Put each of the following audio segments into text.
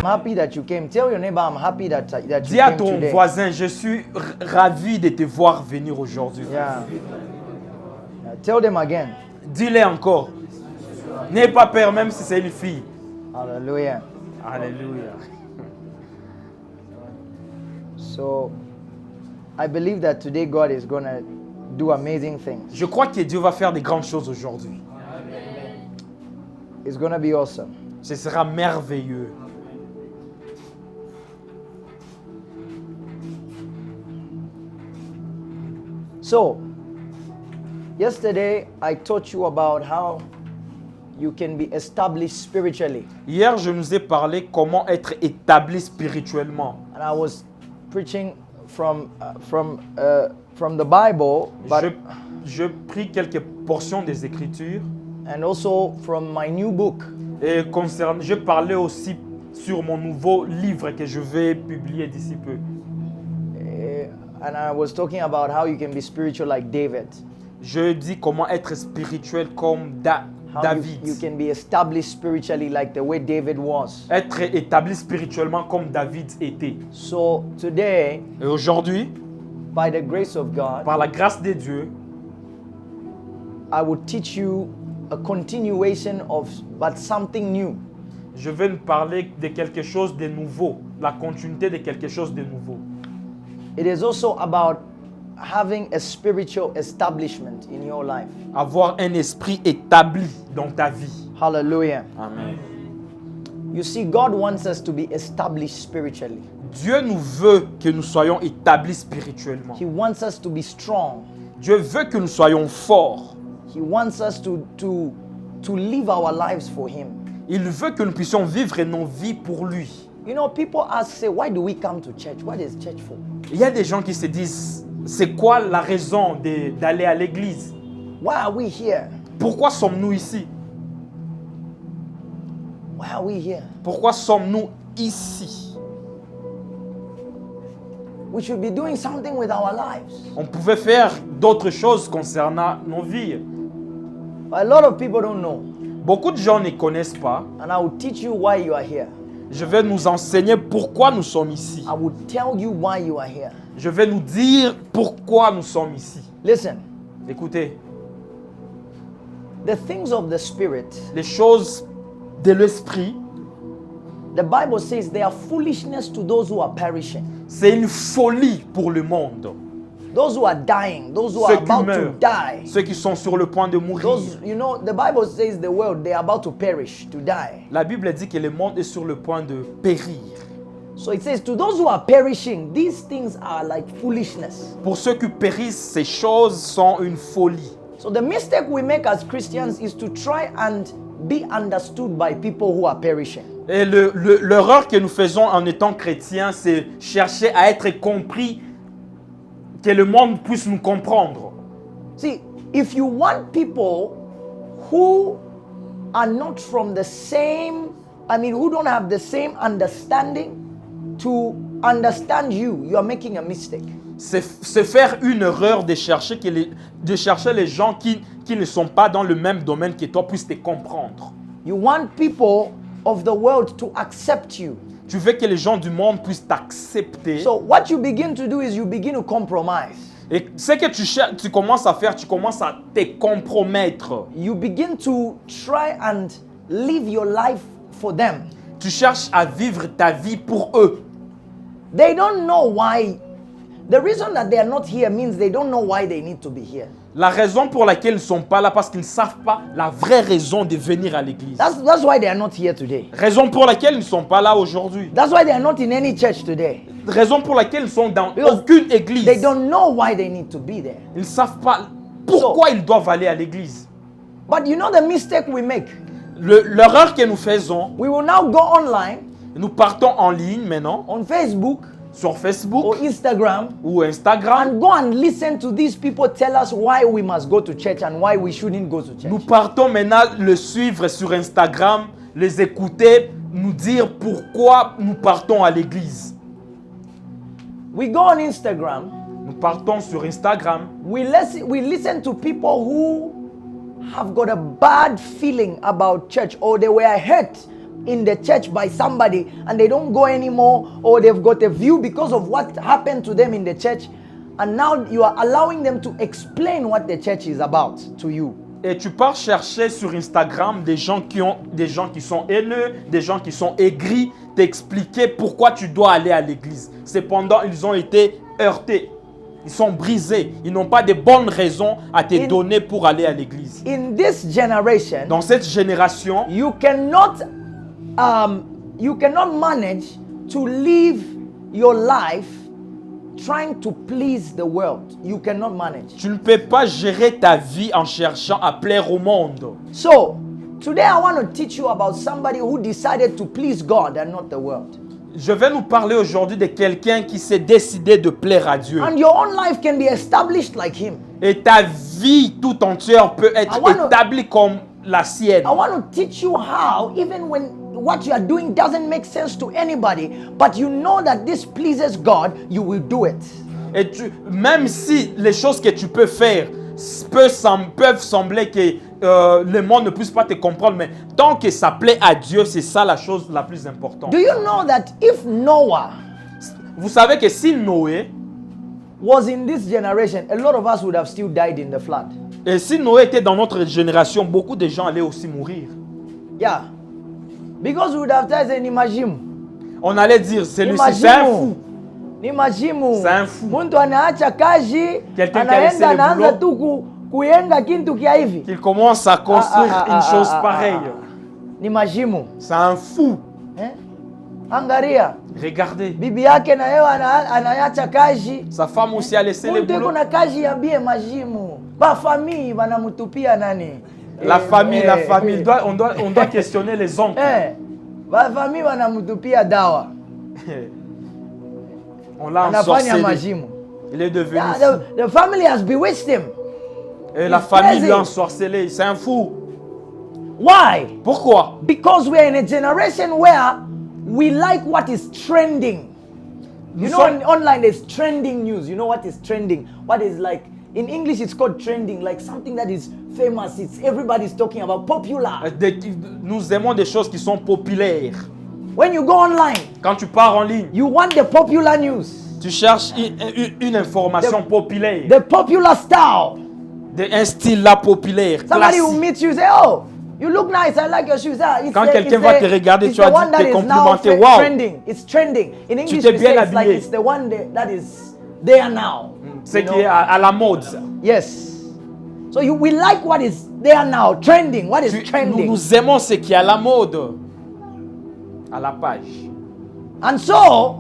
happy that you came. Tell your neighbor, I'm happy that you Dis à came ton today. voisin, je suis ravi de te voir venir aujourd'hui. Yeah. Tell them again. Dis-le encore. N'aie pas peur même si c'est une fille. Hallelujah. Alléluia. So, I believe that today God is going to do amazing things. Je crois que Dieu va faire des grandes choses aujourd'hui. It's going to be awesome. Ce sera merveilleux. So, yesterday I taught you about how you can be established spiritually. Hier, je nous ai parlé comment être établi spirituellement. And I was preaching from the Bible, but Je pris quelques portions des Écritures and also from my new book. et je parlais aussi sur mon nouveau livre que je vais publier d'ici peu. And I was talking about how you can be spiritual like David. Je dis comment être spirituel comme How David. you can be established spiritually like the way David was. Être établi spirituellement comme David était. So today, Et aujourd'hui, by the grace of God, par la grâce de Dieu, I will teach you a continuation of but something new. je vais nous parler de quelque chose de nouveau, la continuité de quelque chose de nouveau. It is also about having a spiritual establishment in your life. Avoir un esprit établi dans ta vie. Hallelujah. Amen. You see, God wants us to be established spiritually. Dieu nous veut que nous soyons établis spirituellement. He wants us to be strong. Dieu veut que nous soyons forts. He wants us to live our lives for Him. Il veut que nous puissions vivre nos vies pour lui. You know, people say, why do we come to church? What is church for? Il y a des gens qui se disent, c'est quoi la raison d'aller à l'église? Why are we here? Pourquoi sommes-nous ici? Why are we here? Pourquoi sommes-nous ici? We should be doing something with our lives. On pouvait faire d'autres choses concernant nos vies. But a lot of people don't know. Beaucoup de gens ne connaissent pas. And I will teach you why you are here. Je vais nous enseigner pourquoi nous sommes ici. I will tell you why you are here. Je vais nous dire pourquoi nous sommes ici. Listen, Écoutez, the things of the Spirit, les choses de l'esprit, the Bible says they are foolishness to those who are perishing. c'est une folie pour le monde. Those who are dying, those who are Ceux qui about to meurent, die. ceux qui sont sur le point de mourir. Those, you know, the Bible says the world, they are about to perish, to die. La Bible dit que le monde est sur le point de périr. So it says to those who are perishing, these things are like foolishness. Pour ceux qui périssent, ces choses sont une folie. So the mistake we make as Christians is to try and be understood by people who are perishing. Et l'erreur que nous faisons en étant chrétiens, c'est chercher à être compris, que le monde puisse nous comprendre. See, if you want people who are not from the same, who don't have the same understanding to understand you, you are making a mistake. C'est faire une erreur de chercher, les gens qui ne sont pas dans le même domaine que toi puissent te comprendre. You want people of the world to accept you. Tu veux que les gens du monde puissent t'accepter. So what you begin to do is you begin to compromise. Et ce que tu commences à faire, tu commences à te compromettre. You begin to try and live your life for them. Tu cherches à vivre ta vie pour eux. They don't know why. The reason that they are not here means they don't know why they need to be here. La raison pour laquelle ils ne sont pas là, parce qu'ils ne savent pas la vraie raison de venir à l'église. That's why they are not here today. Raison pour laquelle ils ne sont pas là aujourd'hui. That's why they are not in any church today. Raison pour laquelle ils sont dans Because aucune église. They don't know why they need to be there. Ils ne savent pas pourquoi ils doivent aller à l'église. But you know the mistake we make? L'erreur que nous faisons, We will now go online, nous partons en ligne maintenant, on Facebook sur Facebook or Instagram, ou Instagram. and go and listen to these people tell us why we must go to church and why we shouldn't go to church. Nous partons maintenant le suivre sur Instagram, les écouter, nous dire pourquoi nous partons à l'église. We go on Instagram, Nous partons sur Instagram, we listen to people who have got a bad feeling about church or they were hurt in the church by somebody and they don't go anymore, or they've got a view because of what happened to them in the church, and now you are allowing them to explain what the church is about to you. Et tu pars chercher sur Instagram des gens qui sont haineux, des gens qui sont aigris, t'expliquer pourquoi tu dois aller à l'église. Cependant, ils ont été heurtés. Ils sont brisés. Ils n'ont pas de bonnes raisons à te donner pour aller à l'église. In this generation, Dans cette génération, you cannot manage to live your life trying to please the world. You cannot manage. tu ne peux pas gérer ta vie en cherchant à plaire au monde. So, today I want to teach you about somebody who decided to please God and not the world. Je vais nous parler aujourd'hui de quelqu'un qui s'est décidé de plaire à Dieu. And your own life can be established like him. Et ta vie tout entière peut être I wanna- établie comme la sienne. I want to teach you how, even when what you are doing doesn't make sense to anybody, but you know that this pleases God, you will do it. Et même si les choses que tu peux faire peuvent sembler que le monde ne puisse pas te comprendre, mais tant que ça plaît à Dieu, c'est ça la chose la plus importante. Do you know that if Noah Vous savez que si Noé, was in this generation, a lot of us would have still died in the flood? et si Noé était dans notre génération, beaucoup de gens allaient aussi mourir. Yeah. Because we would have said, Nimajimu. On allait dire, celui-ci c'est un fou. Nimajimu. C'est un fou. Muntu anaacha kazi, Quelqu'un qui a laissé anaenda le anaanza boulot. tu kuyenga kintu kia hivi. Qu'il commence à construire une chose pareille. Nimajimu. C'est un fou. Eh? Angaria. Regardez, Bibi yake na yeye anaacha kazi. sa femme aussi a laissé le Muntu boulot. kuna kazi ya bie majimu. Ba famille banamutupia nani? La famille, on doit questionner les oncles. Ba famille banamutupia dawa. On l'a Anafanya ensorcelé. majimu. Il est devenu Yeah, fou. the family has bewitched him. Et la he's famille crazy. l'a ensorcelé. C'est un fou. Why? Pourquoi? Because we are in a generation where we like what is trending. You Nous know, sommes- online there's trending news. You know what is trending? What is like, in English it's called trending, like something that is famous. It's everybody's talking about, popular. Nous aimons des choses qui sont populaires. When you go online, Quand tu pars en ligne, you want the popular news, tu cherches une information populaire. the popular style. Un style là populaire, Somebody will classique. meet you, say, "Oh, you look nice. I like your shoes." Ah, it's Quand the- quelqu'un it's va the- te regarder, it's tu vas the one te that is now complimenter. Wow. trending. It's trending. In English, t'es we bien say it's like habillé. it's the one that is there now. C'est You know? qui est à la mode. Yes. So we like what is there now, trending. What is Nous, trending? nous aimons ce qui est à la mode. À la page. And so,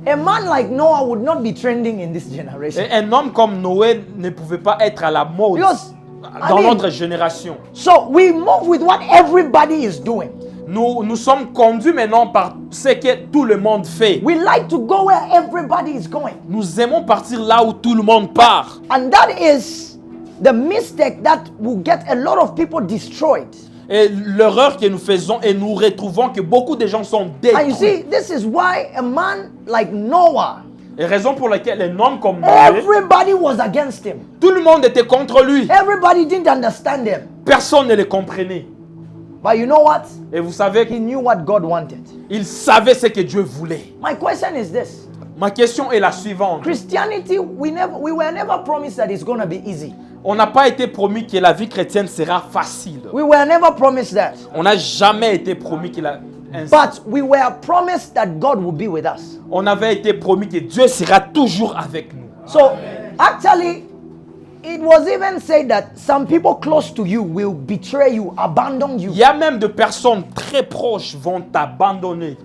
a man like Noah would not be trending in this generation. Et un homme comme Noé ne pouvait pas être à la mode Because, dans I mean, notre génération. So we move with what everybody is doing. Nous sommes conduits maintenant par ce que tout le monde fait. We like to go where everybody is going. Nous aimons partir là où tout le monde part. And that is the mistake that will get a lot of people destroyed. Et l'erreur que nous faisons, et nous retrouvons que beaucoup de gens sont And you détruits. see, this is why a man like Noah, Et raison pour laquelle un homme comme Noé, everybody was against him. tout le monde était contre lui. Everybody didn't understand him. Personne ne le comprenait. But you know what? Et vous savez, He knew what God wanted. il savait ce que Dieu voulait. My question is this. Ma question est la suivante. Christianity, we were never promised that it's going to be easy. On n'a pas été promis que la vie chrétienne sera facile. We were never promised that. On n'a jamais été promis qu'il a ainsi. But we were promised that God will be with us. On avait été promis que Dieu sera toujours avec nous. So, actually, it was even said that some people close to you will betray you, abandon you. Il y a même de personnes très proches vont t'abandonner.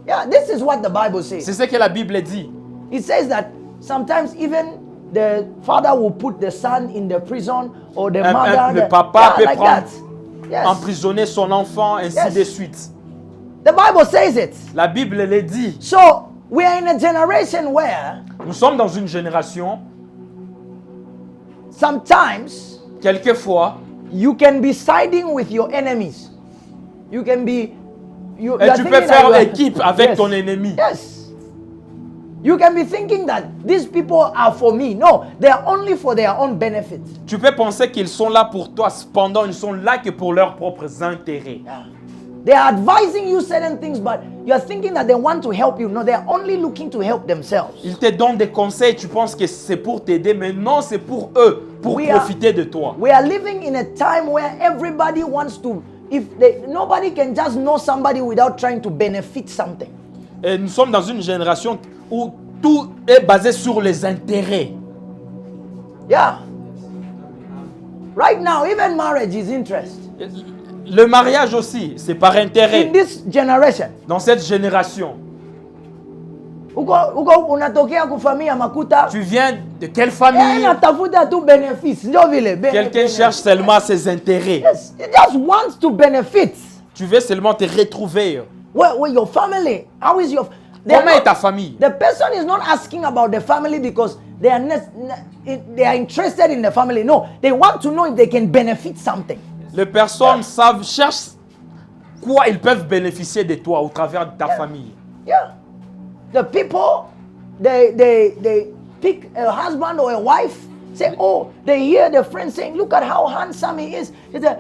Yeah, this is what the Bible says. C'est ce que la Bible dit. It says that sometimes even the father will put the son in the prison, or the mother. Le papa peut like prendre, that. Yes. emprisonner son enfant, ainsi Yes. de suite. The Bible says it. La Bible le dit. So we are in a generation where Nous sommes dans une génération, sometimes quelquefois, you can be siding with your enemies. You can be. You et are tu thinking peux that faire you are- équipe avec Yes. ton ennemi. Yes. You can be thinking that these people are for me. No, they are only for their own benefit. Tu peux penser qu'ils sont là pour toi, cependant ils sont là que pour leurs propres intérêts. Yeah. They are advising you certain things, but you are thinking that they want to help you. No, they are only looking to help themselves. Ils te donnent des conseils, tu penses que c'est pour t'aider, mais non, c'est pour eux, pour profiter de toi. We are living in a time where everybody wants to, nobody can just know somebody without trying to benefit something. Et nous sommes dans une génération où tout est basé sur les intérêts. Yeah. Right now, even marriage is interest. Le mariage aussi, c'est par intérêt. In this generation. Dans cette génération. Uko unatokea kufamia makuta. Tu viens de quelle famille? Anatafuta tu benefits. Ndio vile. Quelqu'un cherche seulement ses intérêts. Yes, he just wants to benefit. Tu veux seulement te retrouver. Where your family? How is your? Comment est ta famille? The person is not asking about the family because they are interested in the family. No, they want to know if they can benefit something. Les personnes cherchent quoi ils peuvent bénéficier de toi au travers de ta famille. Yeah. The people, they pick a husband or a wife, say, oh, they hear their friend saying, look at how handsome he is. They say,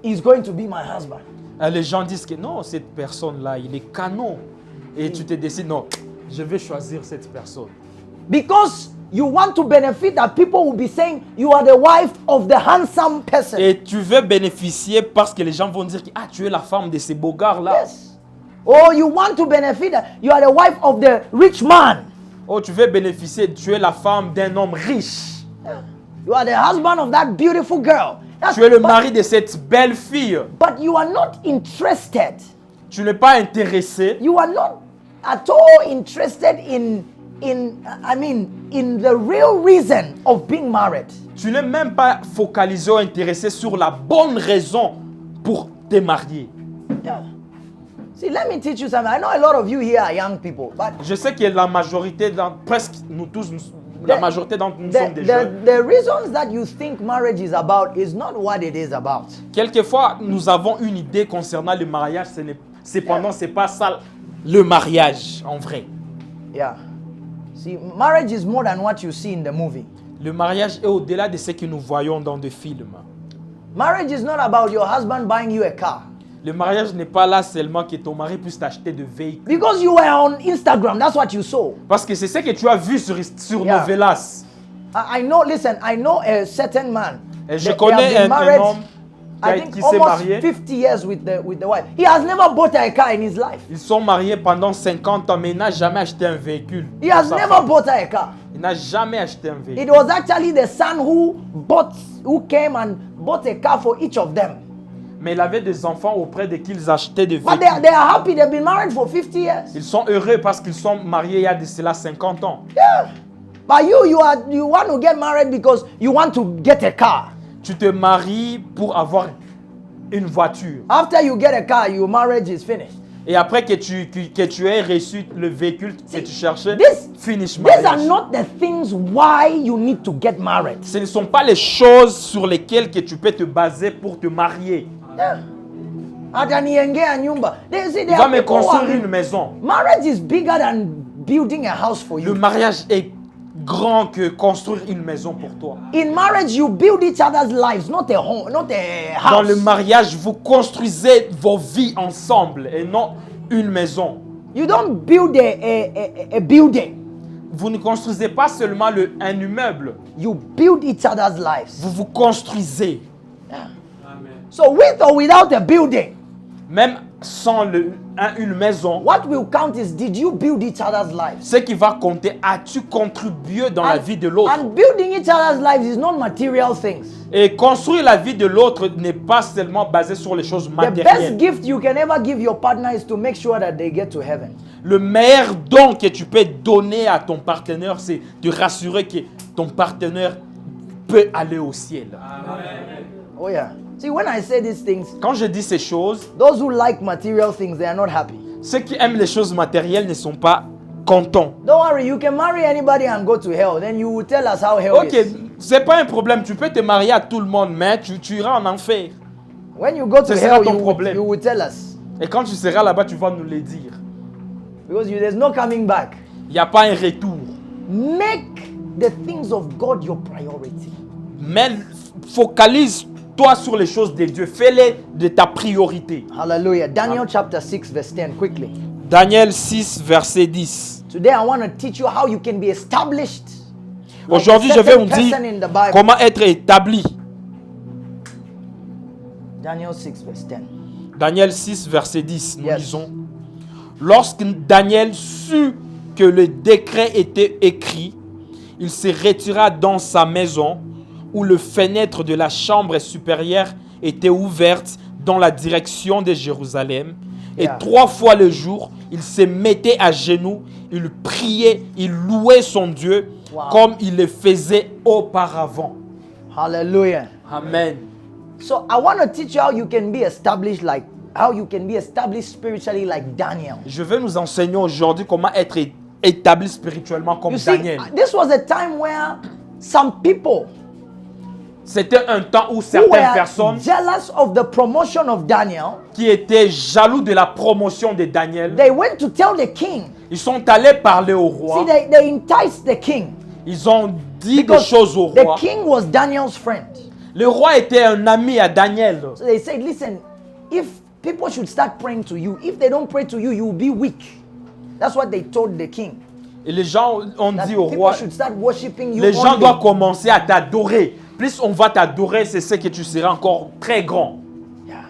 he's going to be my husband. Et les gens disent que non, cette personne-là, il est canon. Et tu te décides, non, je vais choisir cette personne. Because you want to benefit, that people will be saying you are the wife of the handsome person. Et tu veux bénéficier parce que les gens vont dire que ah, tu es la femme de ces beaux gars-là. Yes. Or you want to benefit, you are the wife of the rich man. Oh, tu veux bénéficier, tu es la femme d'un homme riche. You are the husband of that beautiful girl. Tu es le mari de cette belle fille. But you are not interested. Tu n'es pas intéressé. You are not at all interested in the real reason of being married. Tu n'es même pas focalisé ou intéressé sur la bonne raison pour te marier. Yeah. See, let me teach you something. I know a lot of you here are young people, but je sais que la majorité, presque nous tous, la majorité d'entre nous sommes des jeunes. The reasons that you think marriage is about is not what it is about. Quelquefois, nous avons une idée concernant le mariage, cependant, c'est pas ça le mariage en vrai. Yeah. See, marriage is more than what you see in the movie. Le mariage est au-delà de ce que nous voyons dans des films. Marriage is not about your husband buying you a car. Le mariage n'est pas là seulement que ton mari puisse t'acheter de véhicules. Because you were on Instagram, that's what you saw. Parce que c'est ce que tu as vu sur Novelas. I know, listen, I know a certain man. Et je connais un homme qui s'est marié. 50 years with the wife. He has never bought a car in his life. Ils sont mariés pendant 50 ans, mais il n'a jamais acheté un véhicule. He has never bought a car. Il n'a jamais acheté un véhicule. It was actually the son who came and bought a car for each of them. Mais il avait des enfants auprès de qui ils achetaient des But véhicules. they are happy. They've been married for 50 years. Ils sont heureux parce qu'ils sont mariés il y a de cela 50 ans. Yeah. But you want to get married because you want to get a car. Tu te maries pour avoir une voiture. After you get a car, your marriage is finished. Et après que tu aies reçu le véhicule que tu cherchais, finish These marriage. are not the things why you need to get married. Ce ne sont pas les choses sur lesquelles que tu peux te baser pour te marier. Yeah. Ataniengea nyumba. They Va me construire une maison. Marriage is bigger than building a house for you. Le mariage est grand que construire une maison pour toi. In marriage, you build each other's lives, not a home, not a house. Dans le mariage, vous construisez vos vies ensemble et non une maison. You don't build a building. Vous ne construisez pas seulement un immeuble. You build each other's lives. Vous vous construisez. Yeah. So with or without a building, Même sans une maison, what will count is, did you build each other's lives? ce qui va compter, as-tu contribué dans la vie de l'autre? And building each other's lives is not material things. Et construire la vie de l'autre n'est pas seulement basé sur les choses The best matérielles. gift you can ever give your partner is to make sure that they get to heaven. Le meilleur don que tu peux donner à ton partenaire, c'est de rassurer que ton partenaire peut aller au ciel. Oh yeah. See, when I say these things, Quand je dis ces choses, those who like material things, they are not happy. ceux qui aiment les choses matérielles ne sont pas contents. Don't worry, you can marry anybody and go to hell. Then you will tell us how hell Ok, is. c'est pas un problème. Tu peux te marier à tout le monde, mais tu iras en enfer. When you go to Ce sera hell, ton problème. you will tell us. Et quand tu seras là-bas, tu vas nous le dire. Because there's no coming back. Il n'y a pas un retour. Make the things of God your priority. Mais focalise Concentre-toi sur les choses de Dieu. Fais-les de ta priorité. Hallelujah. Daniel chapter 6 verse 10 quickly. Daniel 6, verset 10. Today I want to teach you how you can be established. like Aujourd'hui, a je vais certain vous dire person in the Bible. comment être établi. Daniel 6 verse 10. Daniel 6, verset 10, nous Yes. lisons. Lorsque Daniel sut que le décret était écrit, il se retira dans sa maison où les fenêtres de la chambre supérieure étaient ouvertes dans la direction de Jérusalem. Et Yeah. 3 fois le jour, il se mettait à genoux, il priait, il louait son Dieu Wow. comme il le faisait auparavant. Hallelujah. Amen. So I want to teach you how you can be established spiritually like Daniel. Je vais nous enseigner aujourd'hui comment être établi spirituellement comme You see, Daniel. this was a time where some people C'était un temps où who certaines were personnes jealous of the promotion of Daniel, qui étaient jaloux de la promotion de Daniel, they went to tell the king. ils sont allés parler au See, roi. they enticed the king Ils ont dit des because choses au the roi. king was Daniel's friend. Le roi était un ami à Daniel. So they said, listen, if people should start praying to you, if they don't pray to you, you will be weak. That's what they told the king. Et les gens ont That dit au people roi, should start worshiping you les gens only. doivent commencer à t'adorer. Plus on va t'adorer, c'est ce que tu seras encore très grand. Yeah.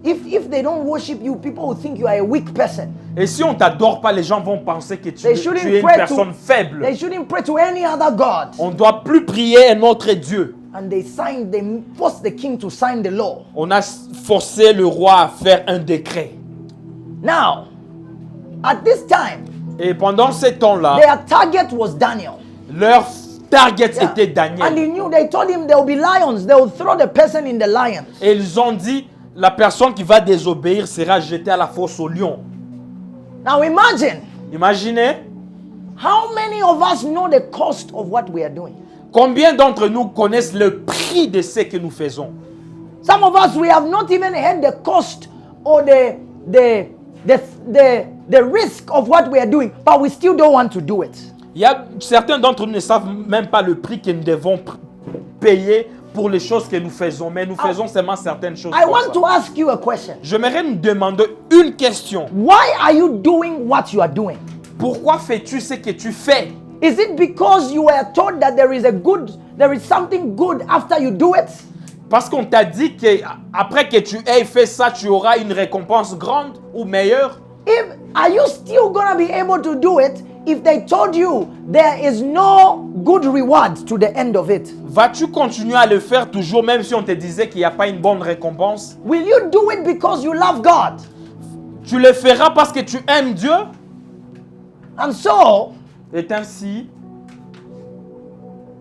If they don't worship you, people will think you are a weak person. Et si on t'adore pas, les gens vont penser que They tu shouldn't es une pray personne to. faible. They shouldn't pray to any other god. On ne doit plus prier un autre Dieu. And they forced the king to sign the law. On a forcé le roi à faire un décret. Now, at this time, Et pendant ce temps-là, their target was Daniel. leur target Yeah. était And Daniel. they knew, they told him there will be lions. They will throw the person in the lions. Et ils ont dit, la personne qui va désobéir sera jetée à la fosse au lion. Now imagine, Imaginez, how many of us know the cost of what we are doing? combien d'entre nous connaissent le prix de ce que nous faisons? Some of us, we have not even heard the cost or the risk of what we are doing, but we still don't want to do it. Il y a certains d'entre nous ne savent même pas le prix que nous devons payer pour les choses que nous faisons, mais nous faisons seulement certaines choses. I comme want ça. to ask you a question. J'aimerais nous demander une question. Why are you doing what you are doing? Pourquoi fais-tu ce que tu fais? Is it because you were told that there is something good after you do it? Parce qu'on t'a dit qu'après que tu aies fait ça, tu auras une récompense grande ou meilleure? Are you still gonna be able to do it if they told you there is no good reward to the end of it? Vas-tu continuer à le faire toujours même si on te disait qu'il n'y a pas une bonne récompense? Will you do it because you love God? Tu le feras parce que tu aimes Dieu? And so, Et ainsi,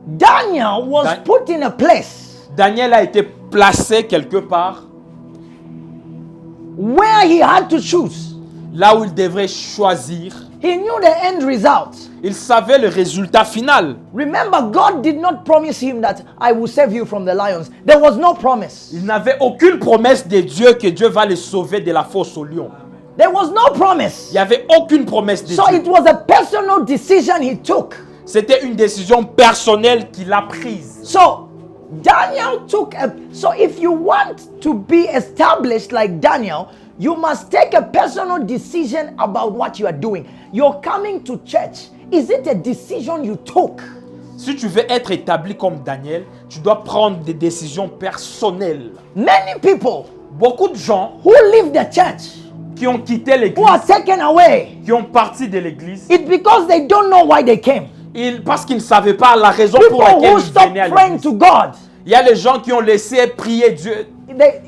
Daniel was put in a place Daniel a été placé quelque part where he had to choose. là où il devrait choisir. He knew the end result. Il savait le résultat final. Remember, God did not promise him that I will save you from the lions. There was no promise. Il n'avait aucune promesse de Dieu que Dieu va le sauver de la fosse au lion. There was no promise. Il n'y avait aucune promesse de So Dieu. it was a personal decision he took. C'était une décision personnelle qu'il a prise. So Daniel so if you want to be established like Daniel, you must take a personal decision about what you are doing. You're coming to church. Is it a decision you took? Si tu veux être établi comme Daniel, tu dois prendre des décisions personnelles. Many people Beaucoup de gens who leave the church, qui ont quitté who l'église, are taken away, qui ont parti de l'église, it's because they don't know why they came. parce qu'ils ne savaient pas la raison pour People laquelle who ils stop venaient à praying l'église. to God, Il y a les gens qui ont laissé prier Dieu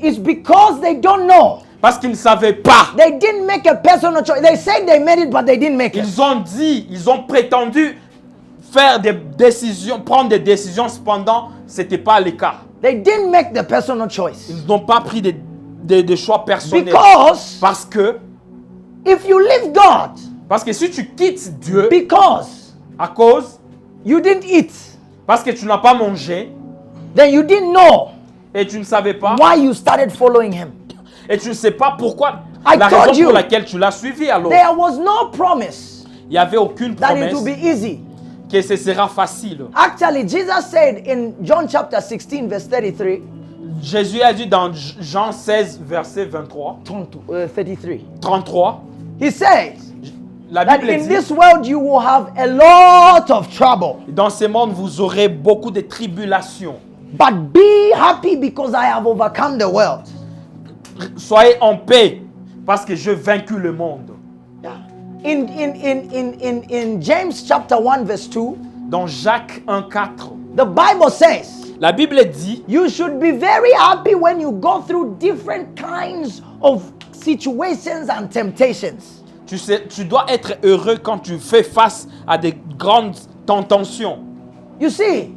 it's because they don't know. parce qu'ils ne savaient pas. They didn't make a personal choice. They said they made it, but they didn't make it. Ils ont dit, ils ont prétendu faire des décisions, prendre des décisions, cependant, ce n'était pas le cas. They didn't make the personal choice. Ils n'ont pas pris des choix personnels. Because Parce que if you leave God, si tu quittes Dieu because à cause, you didn't eat, parce que tu n'as pas mangé then you didn't know et tu ne savais pas, why you started following him. et tu ne sais pas pourquoi, I la told raison you. pour laquelle tu l'as suivi alors. There was no promise Il n'y avait aucune that it promesse would be easy. que ce sera facile. Actually, Jesus said in John chapter 16, verse 33, Jésus a dit dans Jean 16, verset 33, 33, He says la that Bible in dit, this world you will have a lot of trouble. dans ce monde, vous aurez beaucoup de tribulations. But be happy because I have overcome the world. Soyez en paix parce que j'ai vaincu le monde. Yeah. In James chapter 1 verse 2, Dans Jacques 1, 4, the Bible says la Bible dit, you should be very happy when you go through different kinds of situations and temptations. tu dois être heureux quand tu fais face à des grandes tentations. You see,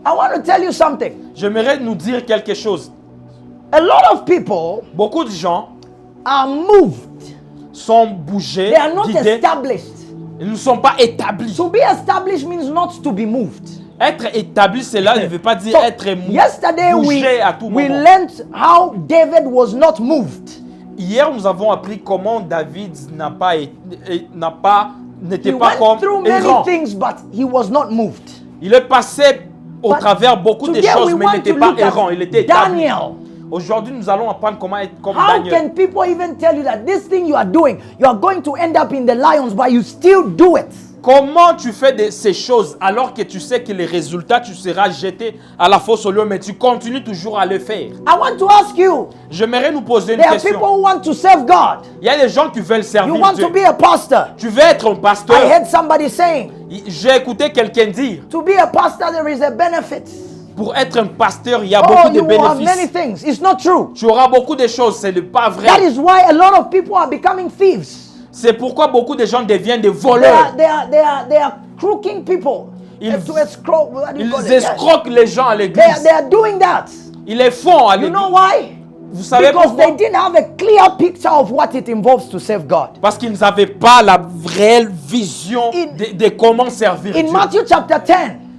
I want to tell you something. J'aimerais nous dire quelque chose. A lot of people Beaucoup de gens are moved. sont bougés, They are not guidés, established. ils ne sont pas établis. To be established means not to be moved. Être établi, cela ne veut pas dire So, être yesterday bougé à tout we moment. learned how David was not moved. Hier, nous avons appris comment David n'était He pas went comme through many errant. things, but he was not moved. Il est passé au But travers beaucoup de today choses, we mais il want n'était to pas look at errant, il était établi. Daniel. Aujourd'hui, nous allons apprendre comment être comme How Daniel. can people even tell you that this thing you are doing, you are going to end up in the lions, but you still do it? Comment tu fais ces choses alors que tu sais que les résultats, tu seras jeté à la fosse au lion, mais tu continues toujours à le faire? I want to ask you, J'aimerais nous poser une there are question. people who want to serve God. Il y a des gens qui veulent You servir want Dieu. to be a pastor. Tu veux être un pasteur. I heard somebody saying, J'ai écouté quelqu'un dire, to be a pastor, there is a benefit. pour être un pasteur, il y a Oh, beaucoup de you will have many bénéfices. things. It's not true. Tu auras beaucoup de choses, ce n'est pas That vrai. is why a lot of people are becoming thieves. C'est pourquoi beaucoup de gens deviennent des They voleurs. are crooking people. Ils- To escrow, what do you call Ils it? Yes. escroquent les gens à They l'église. are doing that. Ils les font à You know l'église. why? Vous savez Because pourquoi? they didn't have a clear picture of what it involves to serve God. Parce qu'ils n'avaient pas la réelle vision de comment servir In Dieu. Matthew chapter 10,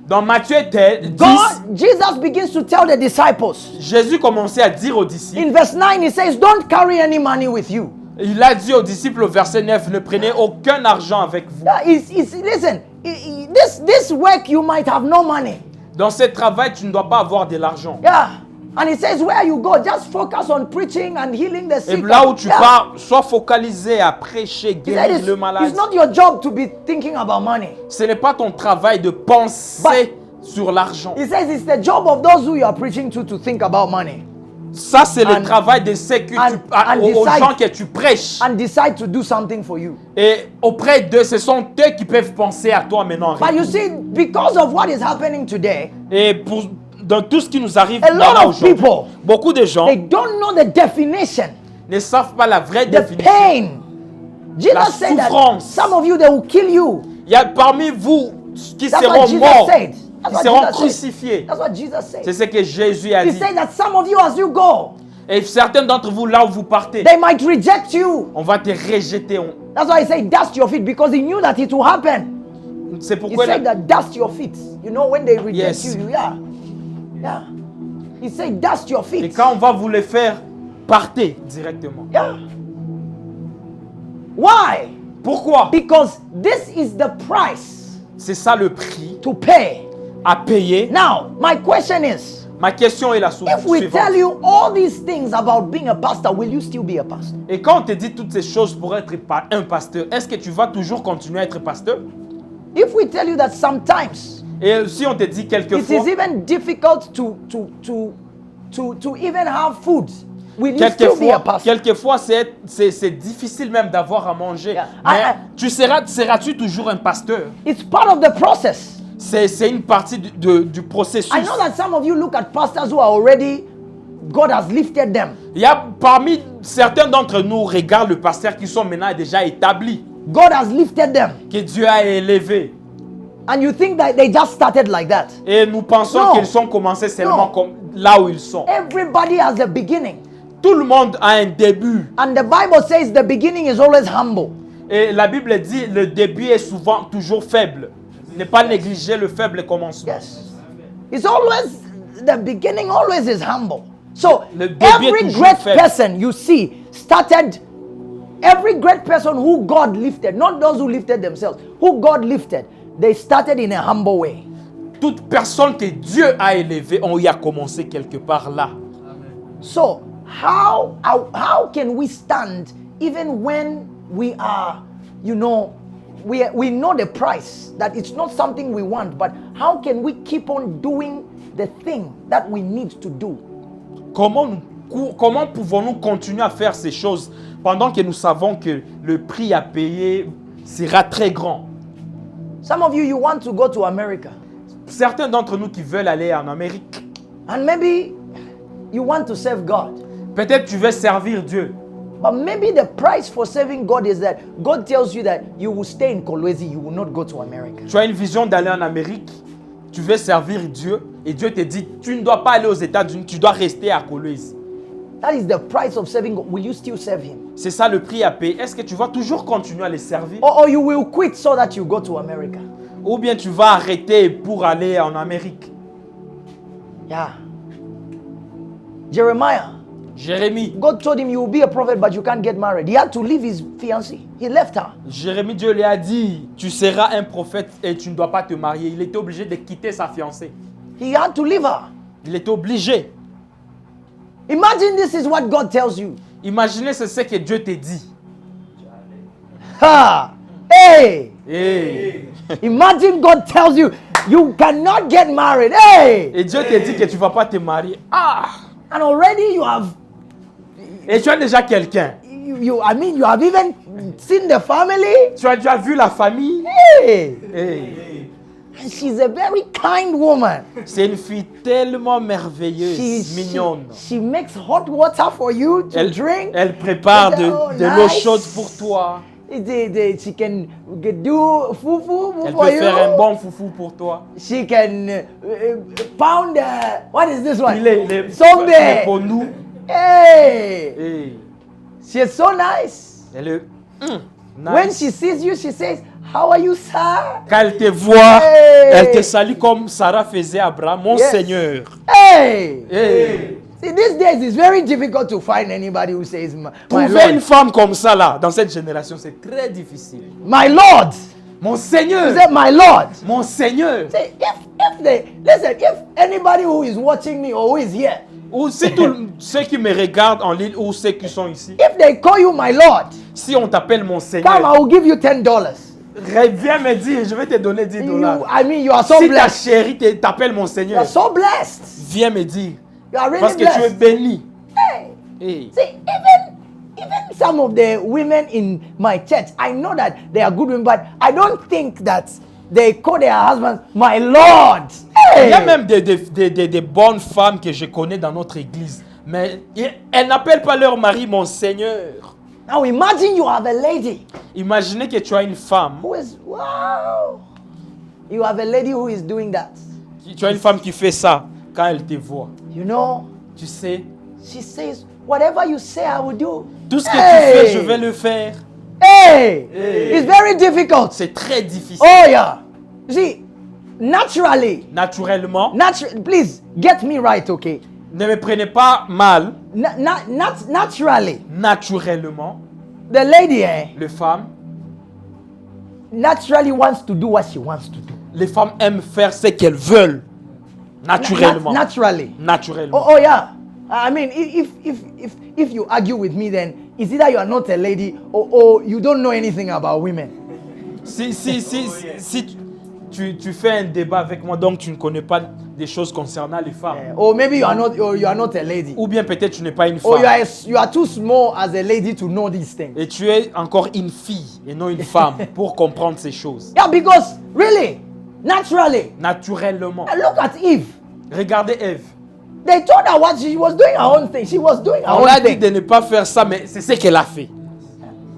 Dans Matthieu 10, Jesus begins to tell the disciples. Jésus commençait à dire aux disciples, In verse 9, he says, don't carry any money with you. il a dit aux disciples au verset 9, ne prenez aucun argent avec vous. Listen, this work you might have no money. Dans ce travail, tu ne dois pas avoir de l'argent. Yeah. And he says, where you go, just focus on preaching and healing the Et sick. là où tu Yeah. pars, sois focalisé à prêcher, He said, guérir le malade. it's not your job to be thinking about money. Ce n'est pas ton travail de penser sur l'argent. He says it's the job of those who you are preaching to think about money Ça, c'est le And- travail de ceux que and aux decide- gens que tu prêches. and decide to do something for you. Et auprès d'eux, ce sont eux qui peuvent penser à toi maintenant. But you see, because of what is happening today, Et dans tout ce qui nous arrive a lot maintenant of aujourd'hui, people, beaucoup de gens they don't know the definition, ne savent pas la vraie the définition. pain. Jesus La said that souffrance. some of you, they will kill you. Il y a parmi vous qui That's what seront Jesus morts, said. That's qui what seront Jesus crucifiés. That's what Jesus C'est said. ce que Jésus a He dit. said that some of you, as you go, Et certains d'entre vous, là où vous partez, they might reject you. on va te rejeter. That's why he said, dust your feet, because he knew that it will happen. C'est He pourquoi said that dust your feet. You know, when they reject Yes. you, yeah. He said, dust your et feet. quand on va vous les faire, partez directement. Yeah. Why? Pourquoi? Because this is the price C'est ça le prix to pay. à payer. Now, my question is, Ma question est la if we suivante. tell you all these things about being a pastor, will you still be a pastor? Et quand on te dit toutes ces choses pour être un pasteur, est-ce que tu vas toujours continuer à être pasteur? If we tell you that sometimes Et si on te dit it quelquefois, is even difficult to even have food, will you still be a pastor? quelquefois c'est difficile même d'avoir à manger. Yeah. Mais seras-tu toujours un pasteur? It's part of the process. C'est une partie du processus. I know that some of you look at pastors who are already, God has lifted them. Il y a parmi certains d'entre nous regardent le pasteur qui sont maintenant déjà établis, God has lifted them. que Dieu a élevé. And you think that they just started like that. Et nous pensons Non. qu'ils ont commencé seulement Non. comme là où ils sont. Everybody has a beginning. Tout le monde a un début. And the Bible says the beginning is always humble. Et la Bible dit le début est souvent toujours faible. Ne pas négliger le faible commencement. Yes. It's always, the beginning always is humble. So Le début est every toujours great faible. person you see started, every great person who God lifted, not those who lifted themselves, who God lifted, they started in a humble way. toute personne que Dieu a élevée, on y a commencé quelque part là. So, how can we stand even when we are, we know the price, that it's not something we want, but how can we keep on doing the thing that we need to do? Comment pouvons-nous continuer à faire ces choses pendant que nous savons que le prix à payer sera très grand? Some of you want to go to America. Certains d'entre nous qui veulent aller en Amérique. And maybe you want to serve God. Peut-être tu veux servir Dieu. But maybe the price for serving God is that God tells you that you will stay in Kolwezi, you will not go to America. Tu as une vision d'aller en Amérique. Tu veux servir Dieu. Et Dieu te dit, tu ne dois pas aller aux États-Unis, tu dois rester à Kolwezi. That is the price of serving God. Will you still serve Him? C'est ça le prix à payer. Est-ce que tu vas toujours continuer à les servir? Or you will quit so that you go to America? Ou bien tu vas arrêter pour aller en Amérique? Yeah. Jeremiah. Jérémie. God told him you will be a prophet but you can't get married. He had to leave his fiancée. He left her. Jérémie, Dieu lui a dit, tu seras un prophète et tu ne dois pas te marier. Il était obligé de quitter sa fiancée. He had to leave her. Il était obligé. Imagine this is what God tells you. Imaginez c'est ce que Dieu te dit. Ha! Hey! Hey. Imagine God tells you you cannot get married. Hey! Et Dieu te dit que tu ne vas pas te marier. Ah! And already you have Et tu as déjà quelqu'un. you have even seen the family. Tu as déjà vu la famille. Hey! Hey. And she's a very kind woman. C'est une fille tellement merveilleuse, mignonne. She makes hot water for you to drink. Elle prépare de l'eau nice. chaude pour toi. She can do fufu Elle for peut you. faire un bon foufou pour toi. She can pound. What is this one? Les Sombe. pour nous. Hey, Hey. she's so nice. Elle est nice. When she sees you, she says, "How are you, sir?" Quand elle te voit, Hey. elle te salue comme Sarah faisait à Abraham, mon Yes. Seigneur. Hey. Hey. See, these days it's very difficult to find anybody who says, "My Trouver Lord." une femme comme ça là, dans cette génération, c'est très difficile. My Lord. Mon You Seigneur. say, "My Lord." Mon Seigneur. Say, if anybody who is watching me or who is here, Ou si tous ceux qui me regardent en ligne ou ceux qui sont ici, if they call you my Lord, si on t'appelle mon come, Seigneur, I will give you $10. viens me dire, je vais te donner $10. You are so Si ta blessed. chérie t'appelle mon You Seigneur, are so blessed. viens me dire. You are really Parce que tu es blessed. béni. Hey. Hey. See, even some of the women in my church, I know that they are good women, but I don't think that they call their husbands my Lord. Il y a Hey. même des bonnes femmes que je connais dans notre église. Mais elles n'appellent pas leur mari mon Seigneur. Now imagine you have a lady Imaginez que tu as une femme. who is, wow. You have a lady who is doing that. Tu as une femme qui fait ça quand elle te voit. You know, Tu sais, she says, whatever you say, I will do. tout ce que Hey. tu fais, je vais le faire. Hey. Hey. It's very difficult. C'est très difficile. Oh, yeah. You see, naturally, Naturellement, please get me right, okay? ne me prenez pas mal. Naturally, Naturellement, the lady les femmes, naturally wants to do what she wants to do. les femmes aiment faire ce qu'elles veulent. Naturellement. Naturally. Naturellement. Oh, yeah. I mean, if you argue with me, then it's either you are not a lady or you don't know anything about women. Si tu fais un débat avec moi, donc tu ne connais pas des choses concernant les femmes. Or maybe you are not a lady. Ou bien peut-être tu n'es pas une Or femme. you are too small as a lady to know these things. Et tu es encore une fille et non une femme pour comprendre ces choses. Yeah, because really, naturally, Naturellement. look at Eve. Regardez Ève. They told her what she was doing her own thing. She was doing her On own a dit thing. de ne pas faire ça, mais c'est ce qu'elle a fait.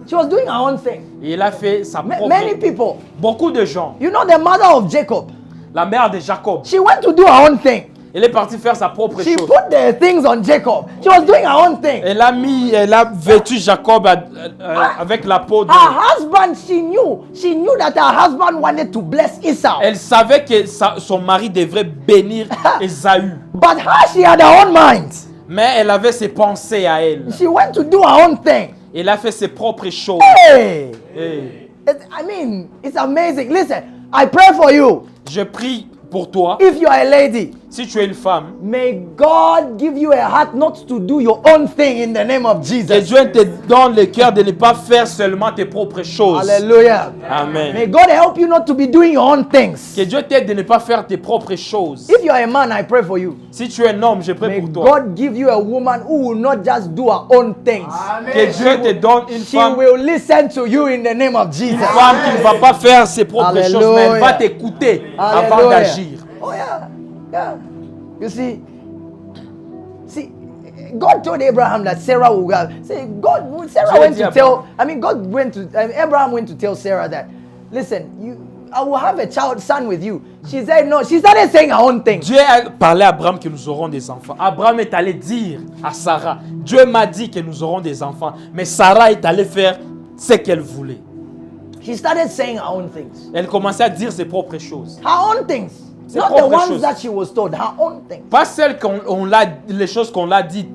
She was doing her own thing. Et elle a fait sa propre... Many people. Beaucoup de gens. You know the mother of Jacob. La mère de Jacob. She went to do her own thing. Elle est partie faire sa propre She chose. put the things on Jacob. She was doing her own thing. Elle a vêtu Jacob avec la peau de... Her husband, she knew that her husband wanted to bless Esau. Elle savait que son mari devrait bénir Ésaü. But her, she had her own mind. Mais elle avait ses pensées à elle. She went to do her own thing. Elle a fait ses propres choses. Hey! Hey. I mean, it's amazing. Listen, I pray for you. Je prie Pour toi, If you are a lady, si tu es une femme, may God give you a heart not to do your own thing in the name of que Jesus. Dieu te donne le cœur de ne pas faire seulement tes propres choses. Hallelujah. Amen. May God help you not to be doing your own things. Que Dieu t'aide de ne pas faire tes propres choses. If you are a man, I pray for you. Si tu es un homme, je prie May pour toi. God give you a woman who will not just do her own things. Que Dieu te donne une She femme, will listen to you in the name of Jesus. une femme qui ne va pas faire ses propres choses, mais elle va Hallelujah. t'écouter avant Hallelujah. d'agir. Oh yeah, yeah. You see, God told Abraham that Sarah will go. Sarah went to tell. I mean, God went to. Abraham went to tell Sarah that, listen, I will have a son with you. She said no. She started saying her own thing. Dieu a parlé à Abraham que nous aurons des enfants. Abraham est allé dire à Sarah, Dieu m'a dit que nous aurons des enfants, mais Sarah est allée faire ce qu'elle voulait. She started saying her own things. Elle commençait à dire ses propres choses. Her own things. Ses Not the propres ones choses. that she was told. Her own things. Pas celles les choses qu'on l'a dites,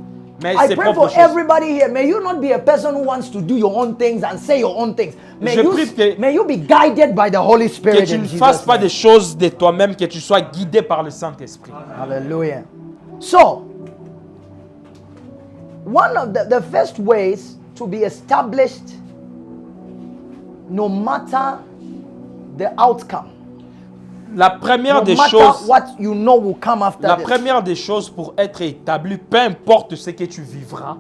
mais I ses pray propres for choses. everybody here. May you not be a person who wants to do your own things and say your own things. Je prie que- May you be guided by the Holy Que Spirit tu in ne Jesus' fasses pas name. des choses de toi-même, que tu sois guidé par le Saint-Esprit. Hallelujah. So, one of the first ways to be established, no matter the outcome, La première no des matter choses, what you know will come after la this, première des choses pour être établi, peu importe ce que tu vivras,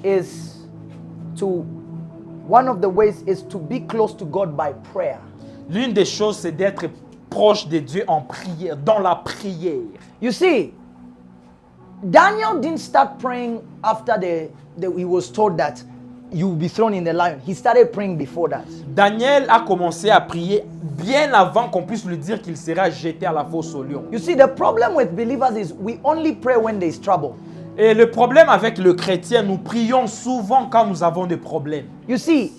is to, one of the ways is to be close to God by prayer. l'une des choses, c'est d'être proche de Dieu en prière, dans la prière. You see, Daniel didn't start praying after he was told that you will be thrown in the lion. He started praying before that. Daniel a commencé à prier bien avant qu'on puisse lui dire qu'il sera jeté à la fosse au lion. You see, the problem with believers is we only pray when there is trouble. Et le problème avec le chrétien, nous prions souvent quand nous avons des problèmes. You see,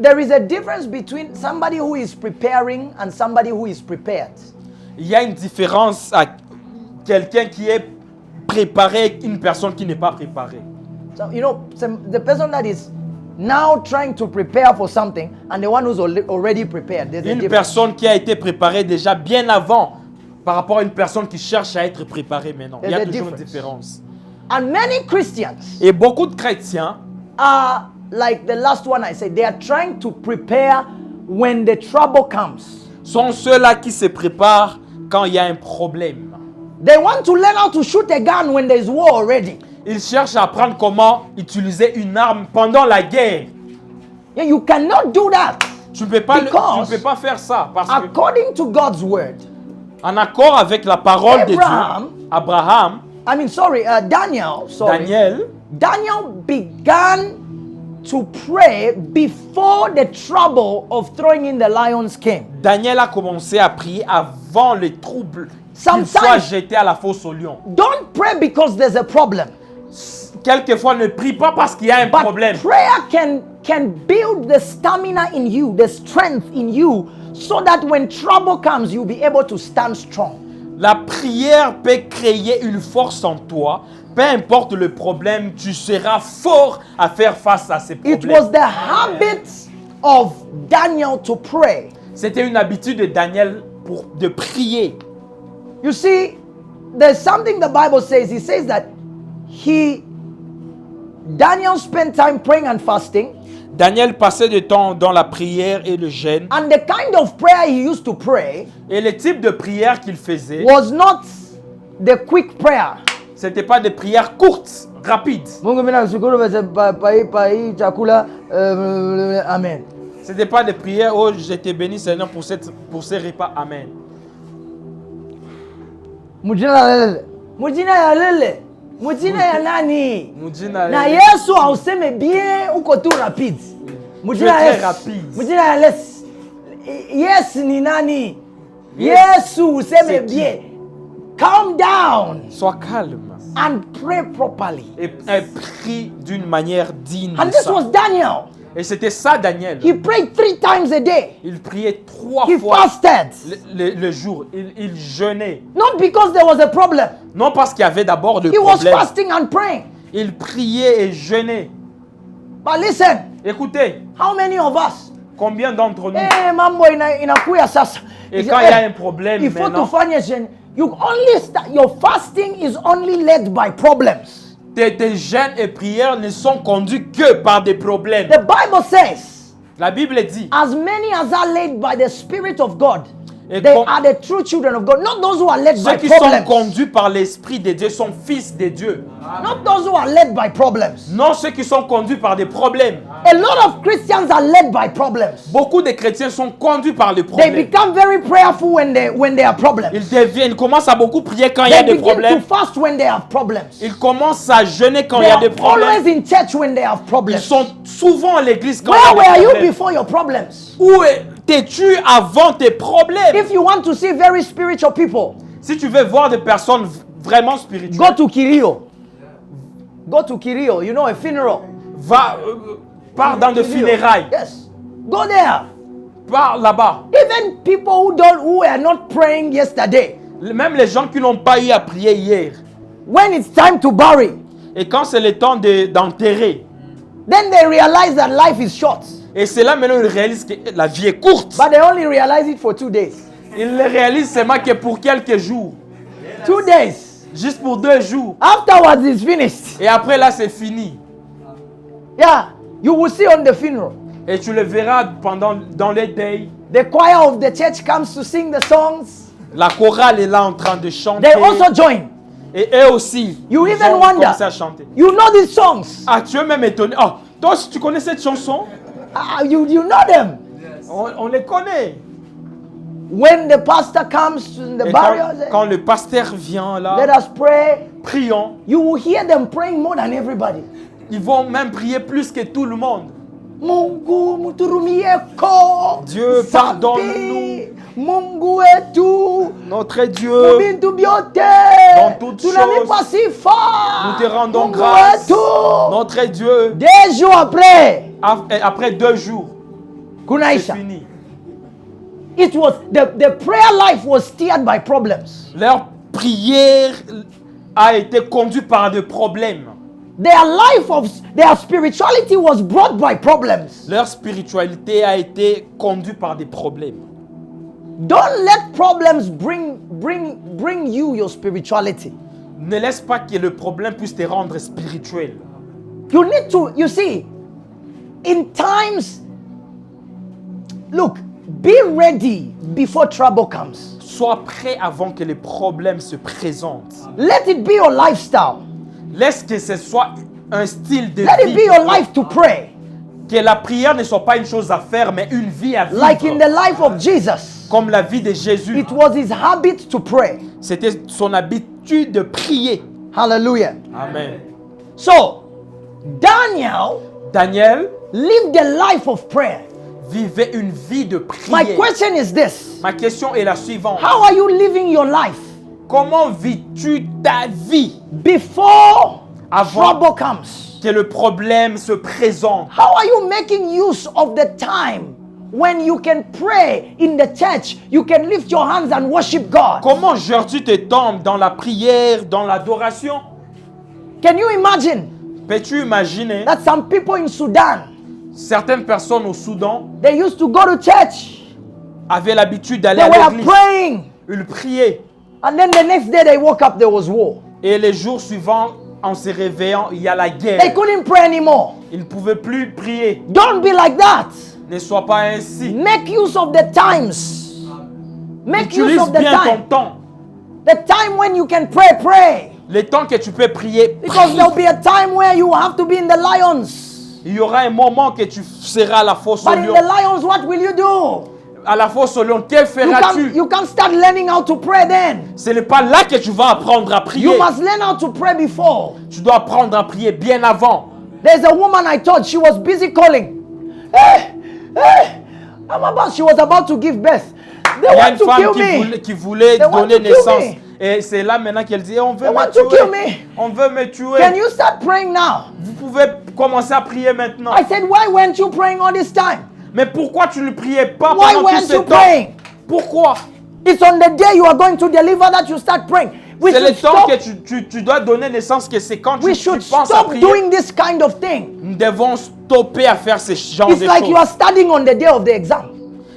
there is a difference between somebody who is preparing and somebody who is prepared. Il y a une différence à quelqu'un qui est préparé et une personne qui n'est pas préparée. So, you know, the person that is now trying to prepare for something and the one who's already prepared. There's a Une difference. personne qui a été préparée déjà bien avant par rapport à une personne qui cherche à être préparée maintenant. Il y a There's a toujours une difference. différence. And many Christians Et beaucoup de chrétiens are like the last one I said. They are trying to prepare when the trouble comes. sont ceux-là qui se préparent quand il y a un problème. They want to learn how to shoot a gun when there is war already. Ils cherchent à apprendre comment utiliser une arme pendant la guerre. Yeah, you cannot do that. Tu ne peux pas, Because tu ne peux pas faire ça parce que, according to God's word, en accord avec la parole de Abraham, Dieu, Abraham, Daniel, Daniel began to pray before the trouble of throwing in the lions came. Daniel a commencé à prier avant les troubles qu'il Sometimes- soit jeté à la fosse au lion. Don't pray because there's a problem. Quelquefois, ne prie pas parce qu'il y a un But problème. prayer can build the stamina in you, the strength in you, so that when trouble comes, you'll be able to stand strong. La prière peut créer une force en toi. Peu importe le problème, tu seras fort à faire face à ces It problèmes. was the habit of Daniel to pray. C'était une habitude de Daniel de prier. You see, there's something the Bible says. It says that Daniel spent time praying and fasting. Daniel passait du temps dans la prière et le jeûne. And the kind of prayer he used to pray Et le type de prière qu'il faisait, was not the quick prayer. c'était pas des prières courtes, rapides. Mungu mimi nakushukuru pai chakula amen. C'était pas des prières, oh, je te bénis Seigneur pour ce repas, amen. Mujina ya lele. Mujina ya lele. Mujina ya nani? Mujina Na lele. Yesu hauseme bien uko tu rapide. Mujina Tu es ya très Yesu. rapide. Mujina ya Yesu. Yes ni nani? Yes. Yesu useme C'est qui? bien. Calm down Sois calme and pray properly. et prie d'une manière digne And de this ça. was Daniel. Et c'était ça Daniel. He prayed 3 times a day. Il priait 3 He fois fasted. le jour. Il jeûnait. Not because there was a problem. Non parce qu'il y avait d'abord le He was problème. fasting and praying. Il priait et jeûnait. But listen, Écoutez, how many of us, Combien d'entre nous? Mambo inakuya sasa. Et quand il y a un problème Il faut maintenant, tufanye jeûne. You only start, your fasting is only led by problems. tes jeûnes et prières ne sont conduits que par des problèmes. The Bible says, La Bible dit, as many as are led by the Spirit of God, Et they com- are the true children of God. Not those who are led ceux by qui sont problems. conduits par l'Esprit de Dieu sont fils de Dieu. Not those who are led by problems. Non ceux qui sont conduits par des problèmes. A lot of Christians are led by problems. Beaucoup de chrétiens sont conduits par les They problèmes. become very prayerful when there are problems. Ils commencent à beaucoup prier quand il y a They des begin to problèmes. fast when they have problems. Ils commencent à jeûner quand il They y a are des problèmes. always in church when they have Ils problems. sont souvent à l'église quand Where il y were a des you problèmes. before your problems? Où t'es-tu avant tes problèmes? If you want to see very spiritual people, Si tu veux voir des personnes vraiment go spirituelles, to Kirio. Go to Kirio, you know, a funeral. pars dans des Kirio. funérailles. Yes. Go there. Pars là-bas. Even people who were not praying yesterday, Même les gens qui n'ont pas eu à prier hier. when it's time to bury, Et quand c'est le temps d'enterrer, then they realize that life is short. et c'est là maintenant ils réalisent que la vie est courte. But they only realize it for 2 days. Ils le réalisent seulement que pour quelques jours. 2 days. Juste pour 2 jours. Afterwards, it's finished. Et après là, c'est fini. Yeah. You will see on the funeral. Et tu le verras dans les deuils. The choir of the church comes to sing the songs. La chorale est là en train de chanter. They also join. Et eux aussi, You ils even ont wonder. commencé à chanter. You know these songs. Ah, tu es même étonné. Oh, toi aussi, tu connais cette chanson? You know them. On les connaît. When the pastor comes in the Et burial, quand le pasteur vient let là, us pray. prions. You will hear them praying more than everybody. Ils vont même prier plus que tout le monde. Mungu muturumieko. Dieu, Sabe, pardonne-nous. Mungu wetu. Notre Dieu, Bintu byote. Dans toutes Tunalipa choses, sifa. nous te rendons Mungu grâce. wetu. Notre Dieu, 2 jours après, après 2 jours, c'est kunaisha. fini. It was the prayer life was steered by problems. Leur prière a été conduite par des problèmes. Their spirituality was brought by problems. Leur spiritualité a été conduite par des problèmes. Don't let problems bring you your spirituality. Ne laisse pas que le problème puisse te rendre spirituel. You need to, you see, in times, look, be ready before trouble comes. Sois prêt avant que les problèmes se présentent. Let it be your lifestyle. Laisse que ce soit un style de Let vie. it be your life to pray. Que la prière ne soit pas une chose à faire, mais une vie à vivre. Like in the life of Jesus, Comme la vie de Jésus. it was his habit to pray. C'était son habitude de prier. Hallelujah. Amen. So, Daniel Daniel lived a life of prayer. vivait une vie de My prière. question is this: Ma question est la suivante. how are you living your life Comment vis-tu ta vie before avant trouble comes? que le problème se présente? How are you making use of the time when you can pray in the church, you can lift your hands and worship God? Comment gères-tu tes temps dans la prière, dans l'adoration? Can you imagine Peux-tu imaginer that some people in Sudan, certaines personnes au Soudan they used to go to church, avaient l'habitude d'aller they à were l'église. praying, Ils priaient. and then the next day they woke up, there was war. Et les jours suivants, en se réveillant, il y a la They guerre. couldn't pray anymore. Ils ne pouvaient plus prier. Don't be like that. Ne sois pas ainsi. Make use of the times. Make use Utilise of the bien ton time. temps. The time when you can pray, pray. Le temps que tu peux prier, Because prie. there'll be a time where you will have to be in the lions. Il y aura un moment que tu seras à la fosse au But in lion. the lions, what will you do? À la fosse au lion, que feras-tu? You can't start learning how to pray then. Ce n'est pas là que tu vas apprendre à prier. You must learn how to pray before. Tu dois apprendre à prier bien avant. There's a woman I thought she was busy calling. Hey, hey, she was about to give birth. They Il y a want une to femme kill qui me. voulait They want donner to kill naissance. me. Et c'est là maintenant qu'elle dit, on veut They me want to kill tuer. me. On veut me tuer. Can you start praying now? Vous pouvez commencer à prier maintenant. I said, why weren't you praying all this time? Mais pourquoi tu ne priais pas Why pendant tout weren't ce you temps? praying? Pourquoi? It's on the day you are going to deliver that you start praying. We C'est le should temps stop, que tu dois donner naissance, que c'est quand we tu should penses à stop prier. doing this kind of thing. Nous devons stopper à faire ce genre It's de like you are choses. studying on the day of the exam.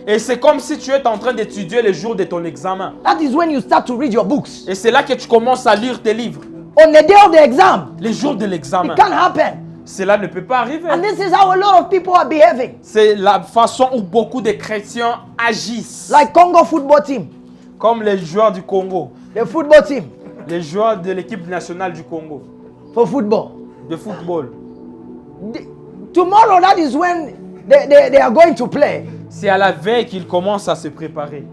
Et c'est comme si tu es en train d'étudier le jour de ton examen. That is when you start to read your books. Et c'est là que tu commences à lire tes livres. On the day of the exam, Les jours de l'examen. it can't happen. Cela ne peut pas arriver. And this is how a lot of people are behaving. C'est la façon où beaucoup de chrétiens agissent. Like Congo football team, Comme les joueurs du Congo. the football team Les joueurs de l'équipe nationale du Congo. for football. De football. Tomorrow, that is when they are going to play. C'est à la veille qu'ils commencent à se préparer.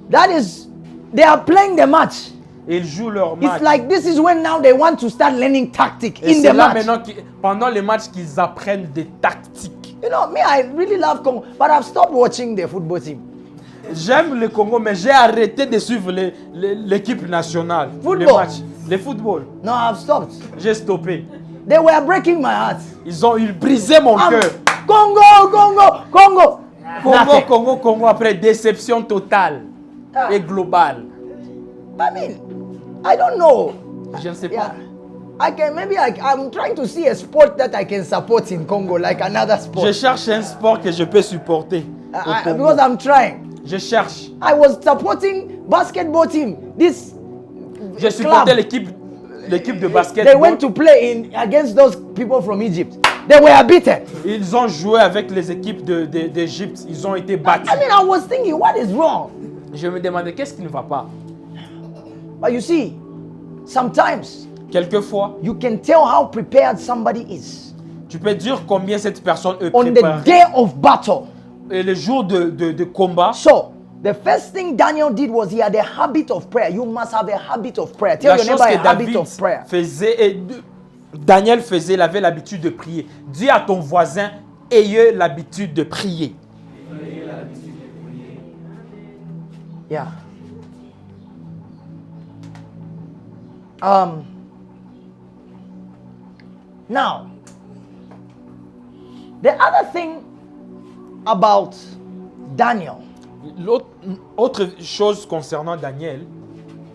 That is, they are playing the match. Et ils jouent leur match. It's like this is when now they want to start learning tactic Et in c'est the là match. maintenant, pendant les matchs, qu'ils apprennent des tactiques. You know, me, I really love Congo, but I've stopped watching the football team. J'aime le Congo, mais j'ai arrêté de suivre l'équipe nationale. Football. Les matchs. Le football. No, I've stopped. J'ai stoppé. They were breaking my heart. Ils brisaient mon cœur. Congo, Congo, Congo. Congo, Nothing. Congo, Congo, après déception totale Ah. et globale. I mean, I don't know. Je ne sais pas. Yeah. I'm trying to see a sport that I can support in Congo, like another sport. Je cherche un sport que je peux supporter au Congo. Because I'm trying. Je cherche. I was supporting basketball team. This Je supportais club, l'équipe de basket. they went to play against those people from Egypt. They were beaten. Ils ont joué avec les équipes d'Égypte. Ils ont été battus. I mean, I was thinking, what is wrong? Je me demandais qu'est-ce qui ne va pas. But you see, sometimes Quelquefois, you can tell how prepared somebody is tu peux dire combien cette personne est on the préparée. day of battle. Et le jour de combat, So, the first thing Daniel did was he had a habit of prayer. You must have a habit of prayer. Tell la your chose neighbor que a habit David of prayer. faisait, Daniel faisait, il avait l'habitude de prier. Dis à ton voisin, ayez l'habitude de prier. Yeah. Now, the other thing about Daniel, Autre chose concernant Daniel,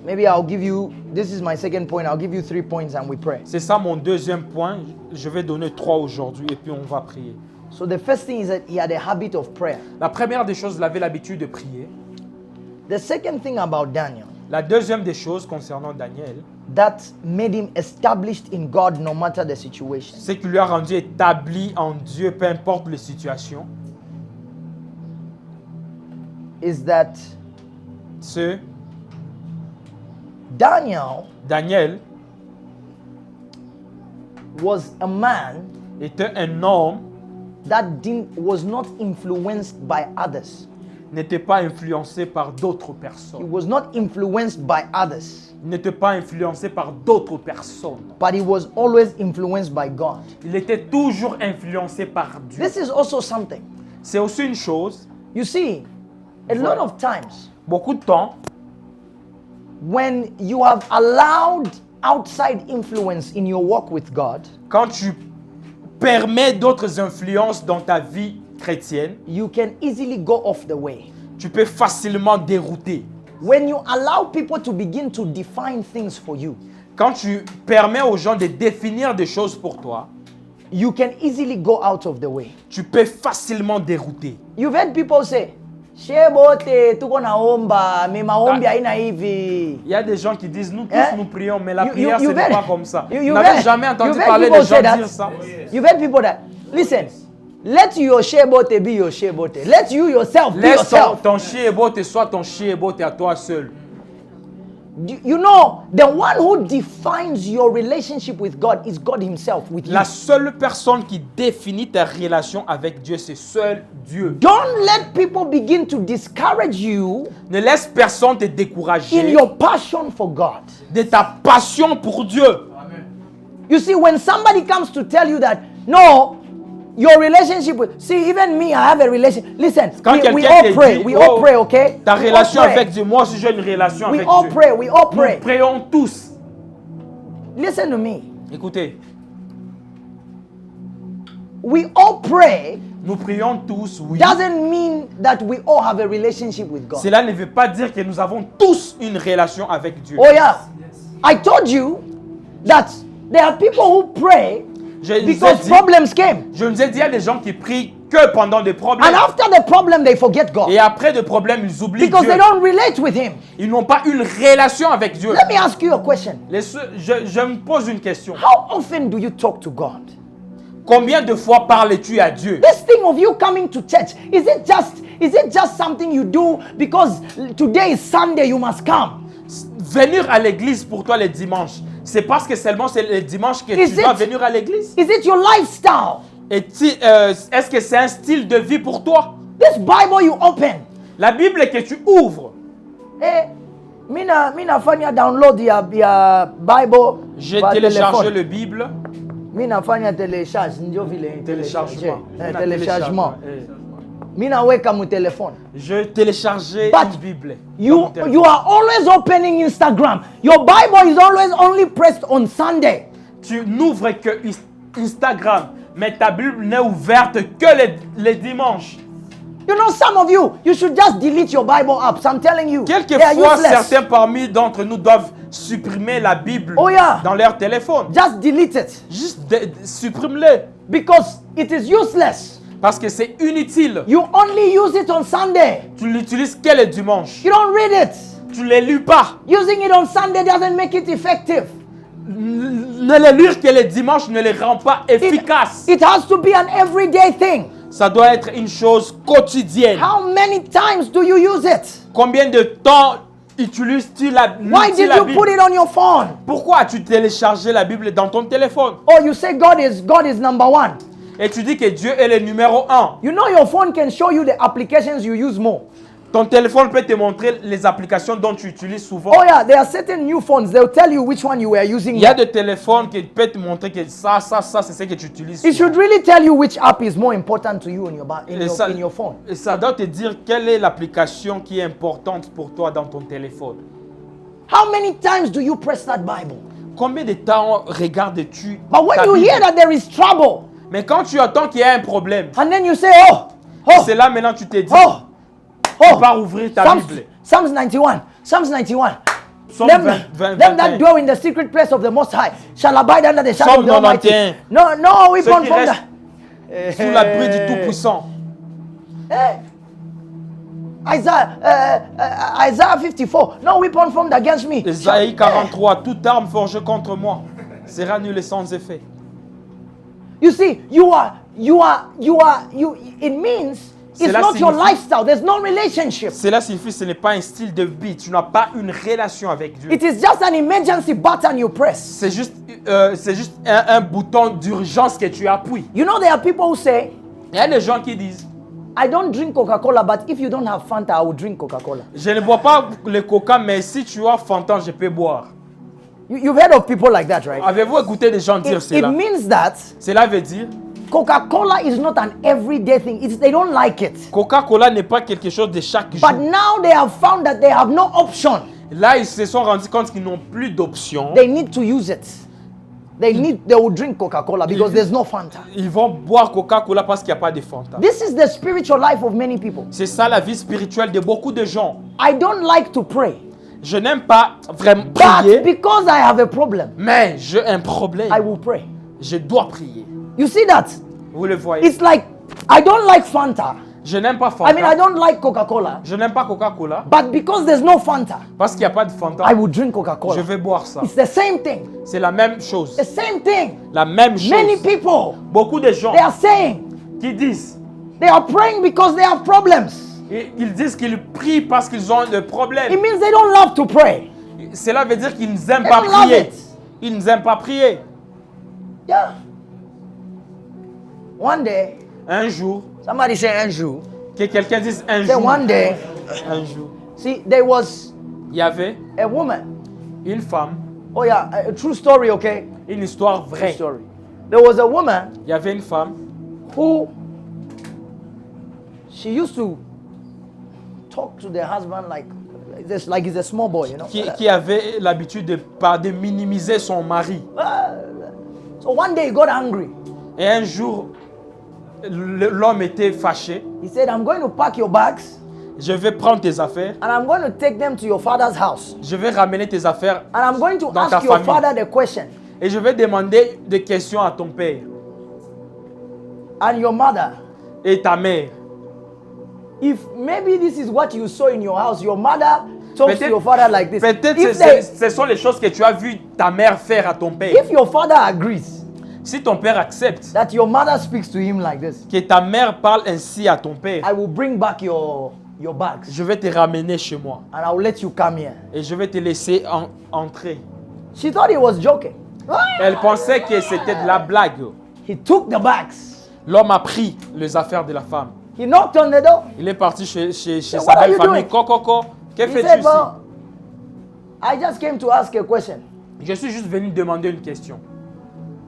maybe I'll give you, this is my second point, I'll give you 3 points and we pray. c'est ça mon deuxième point. Je vais donner 3 aujourd'hui et puis on va prier. So the first thing is that he had a habit of prayer. La première des choses, il avait l'habitude de prier. The second thing about Daniel La deuxième des choses concernant Daniel, that made him established in God no matter the situation c'est qu'il lui a rendu établi en Dieu, peu importe les situations. is that Ce Daniel was a man était un homme, that was not influenced by others. n'était pas influencé par d'autres He personnes. was not influenced by others, Il n'était pas influencé par d'autres personnes. but he was always influenced by God. Il était toujours influencé par Dieu. This is also something. C'est aussi une chose, You see, a lot of times beaucoup de temps, when you have allowed outside influence in your walk with God, quand tu permets d'autres influences dans ta vie chrétienne, you can easily go off the way. tu peux facilement dérouter. When you allow people to begin to define things for you, Quand tu permets aux gens de définir des choses pour toi, you can easily go out of the way. tu peux facilement dérouter. You've heard people say, "Shebote tuko naomba, me maombi haina hivi." Il y a des gens qui disent, nous tous Eh? nous prions, mais la You- prière, you ce n'est very- pas comme ça. you Vous n'avez very- jamais entendu you've heard parler de people gens say that. dire ça. You've heard people that, listen, let your shebote be your shebote. Let you yourself be Laisse ton, yourself. ton chiebote soit ton chiebote à toi seul. You know, the one who defines your relationship with God is God himself with you. La seule personne qui définit ta relation avec Dieu, c'est seul Dieu. Don't let people begin to discourage you Ne laisse personne te décourager in your passion for God. de ta passion pour Dieu. You see, when somebody comes to tell you that, no, your relationship with, see, even me, I have a relationship. Listen, Quand we quelqu'un all te pray, dit, we all oh, pray, okay? Ta We all relation pray. avec Dieu, moi aussi j'ai une relation We avec all Dieu. pray, we all Nous pray. prions tous. Listen to me. Écoutez, We all pray nous prions tous, oui. doesn't mean that we all have a relationship with God. Cela ne veut pas dire que nous avons tous une relation avec Dieu. Oh yeah. I told you that there are people who pray Je nous ai because dit, problems came. je nous ai dit, il y a des gens qui prient que pendant des problèmes. And after the problem, they forget God. Et après des problèmes, ils oublient Because Dieu. they don't relate with Him. Ils n'ont pas une relation avec Dieu. Let me ask you a question. Je me pose une question. How often do you talk to God? Combien de fois parles-tu à Dieu? This thing of you coming to church, is it just something you do because today is Sunday, you must come? Venir à l'église pour toi les dimanches, c'est parce que seulement c'est le dimanche que Is tu dois it- venir à l'église? Is it your lifestyle? Est-ce que c'est un style de vie pour toi? This Bible you open. La Bible que tu ouvres, Eh, mina fanya download ya Bible. j'ai kwa téléchargé téléphone. le Bible. Mina fanya télécharge ndio vile Téléchargement. téléchargement. Eh. Mina weka mu téléphone. Je téléchargeais But une Bible. dans You mon téléphone. you are always opening Instagram. Your Bible is always only pressed on Sunday. Tu n'ouvres que Instagram, mais ta Bible n'est ouverte que les dimanches. You know, some of you should just delete your Bible apps. I'm telling you. They are Quelquefois, useless. certains parmi d'entre nous doivent supprimer la Bible Oh, yeah. dans leur téléphone. Just delete it Juste supprime-le because it is useless. parce que c'est inutile. You only use it on Sunday. Tu l'utilises que le dimanche. You don't read it. Tu ne les lis pas. Using it on Sunday doesn't make it effective. Ne les lire que le dimanche ne les rend pas efficaces. It has to be an everyday thing. Ça doit être une chose quotidienne. How many times do you use it? Combien de temps utilises-tu la, Why lis-tu did la you Bible? put it on your phone? Pourquoi as-tu téléchargé la Bible dans ton téléphone? Oh, you say God is number one. Et tu dis que Dieu est le numéro 1. You know your phone can show you the applications you use more. Ton téléphone peut te montrer les applications dont tu utilises souvent. Oh yeah, there are certain new phones. They'll tell you which one you were using. Il y a more. des téléphones qui peuvent te montrer que ça, c'est ce que tu utilises. It souvent. should really tell you which app is more important to you in Et your phone. et ça doit te dire quelle est l'application qui est importante pour toi dans ton téléphone. How many times do you press that Bible? Combien de temps regardes-tu But when ta you Bible? hear that there is trouble, Mais quand tu entends qu'il y a un problème, and then you say, oh, c'est là maintenant tu te dis, oh, vas ouvrir ta Bible. Psalms 91, Psalms 91. Psalm Them, 20, them that 21. dwell in the secret place of the Most High shall abide under the shadow Psalm of the Almighty. 91. No Ceux weapon qui from restent the... sous l'abri du Tout-Puissant. Isaiah 54. No weapon formed against me. Ésaïe 43, toute arme forgée contre moi sera nulle et sans effet. You see, it means it's Cela not your signifie- lifestyle. There's no relationship. Cela signifie que ce n'est pas un style de vie. Tu n'as pas une relation avec Dieu. It is just an emergency button you press. C'est juste un bouton d'urgence que tu appuies. You know, there are people who say, Il y a des gens qui disent, I don't drink Coca-Cola, but if you don't have Fanta, I will drink Coca-Cola. je ne bois pas le coca, mais si tu as Fanta, je peux boire. You've heard of people like that, right? Avez-vous écouté des gens dire It cela? means that Cela veut dire, Coca-Cola is not an everyday thing. They don't like it. Coca-Cola n'est pas quelque chose de chaque jour. But now they have found that they have no option. Là, ils se sont rendus compte qu'ils n'ont plus d'option. They need to use it. They will drink Coca-Cola because there's no Fanta. Ils vont boire Coca-Cola parce qu'il n'y a pas de Fanta. This is the spiritual life of many people. C'est ça la vie spirituelle de beaucoup de gens. I don't like to pray, Je n'aime pas vraiment but prier, because I have a problem, mais j'ai un problème. I will pray. Je dois prier. You see that? Vous le voyez. It's like I don't like Fanta. Je n'aime pas I Fanta. mean, I don't like Coca-Cola, Je n'aime pas Coca-Cola but because there's no Fanta, parce qu'il n'y a pas de Fanta. I will drink Je Coca-Cola. vais boire ça. It's the same thing. C'est la même chose. The same thing. La même chose. Many people, Beaucoup de gens they are saying qui disent, they are praying because they have problems. ils disent qu'ils prient parce qu'ils ont des It problèmes. means they don't love to pray. Cela veut dire qu'ils n'aiment They pas don't love prier. it. Ils n'aiment pas prier. Yeah. One day, Un jour, somebody say un jour. que quelqu'un dise un Say jour. one day. Un jour. See, there was Il y avait a woman. une femme, Oh yeah, a true story, okay? une histoire True vraie. story. There was a woman Il y avait une femme who she used to talk to the husband like this, like he's a small boy, you know. qui avait l'habitude de minimiser son mari. So one day he got angry. Et un jour, l'homme était fâché. He said, "I'm going to pack your bags Je vais prendre tes affaires. and I'm going to take them to your father's house. Je vais ramener tes affaires And I'm going to dans ta ask your famille. father the question. Et je vais demander des questions à ton père And your mother. et ta mère. If maybe this is what you saw in your house, your mother talks to Peut-être- your father like this. Peut-être If, ce sont les choses que tu as vu ta mère faire à ton père. if your father agrees Si ton père accepte that your mother speaks to him like this, que ta mère parle ainsi à ton père, I will bring back your bags je vais te ramener chez moi and I will let you come here. et je vais te laisser entrer. She thought he was joking. Elle pensait que c'était de la blague. He took the bags. L'homme a pris les affaires de la femme. He knocked on the door. Il est parti chez So sa what are belle you famille. doing? Coco, que He fais-tu said, ici? well, I just came to ask a question. Je suis juste venu demander une question.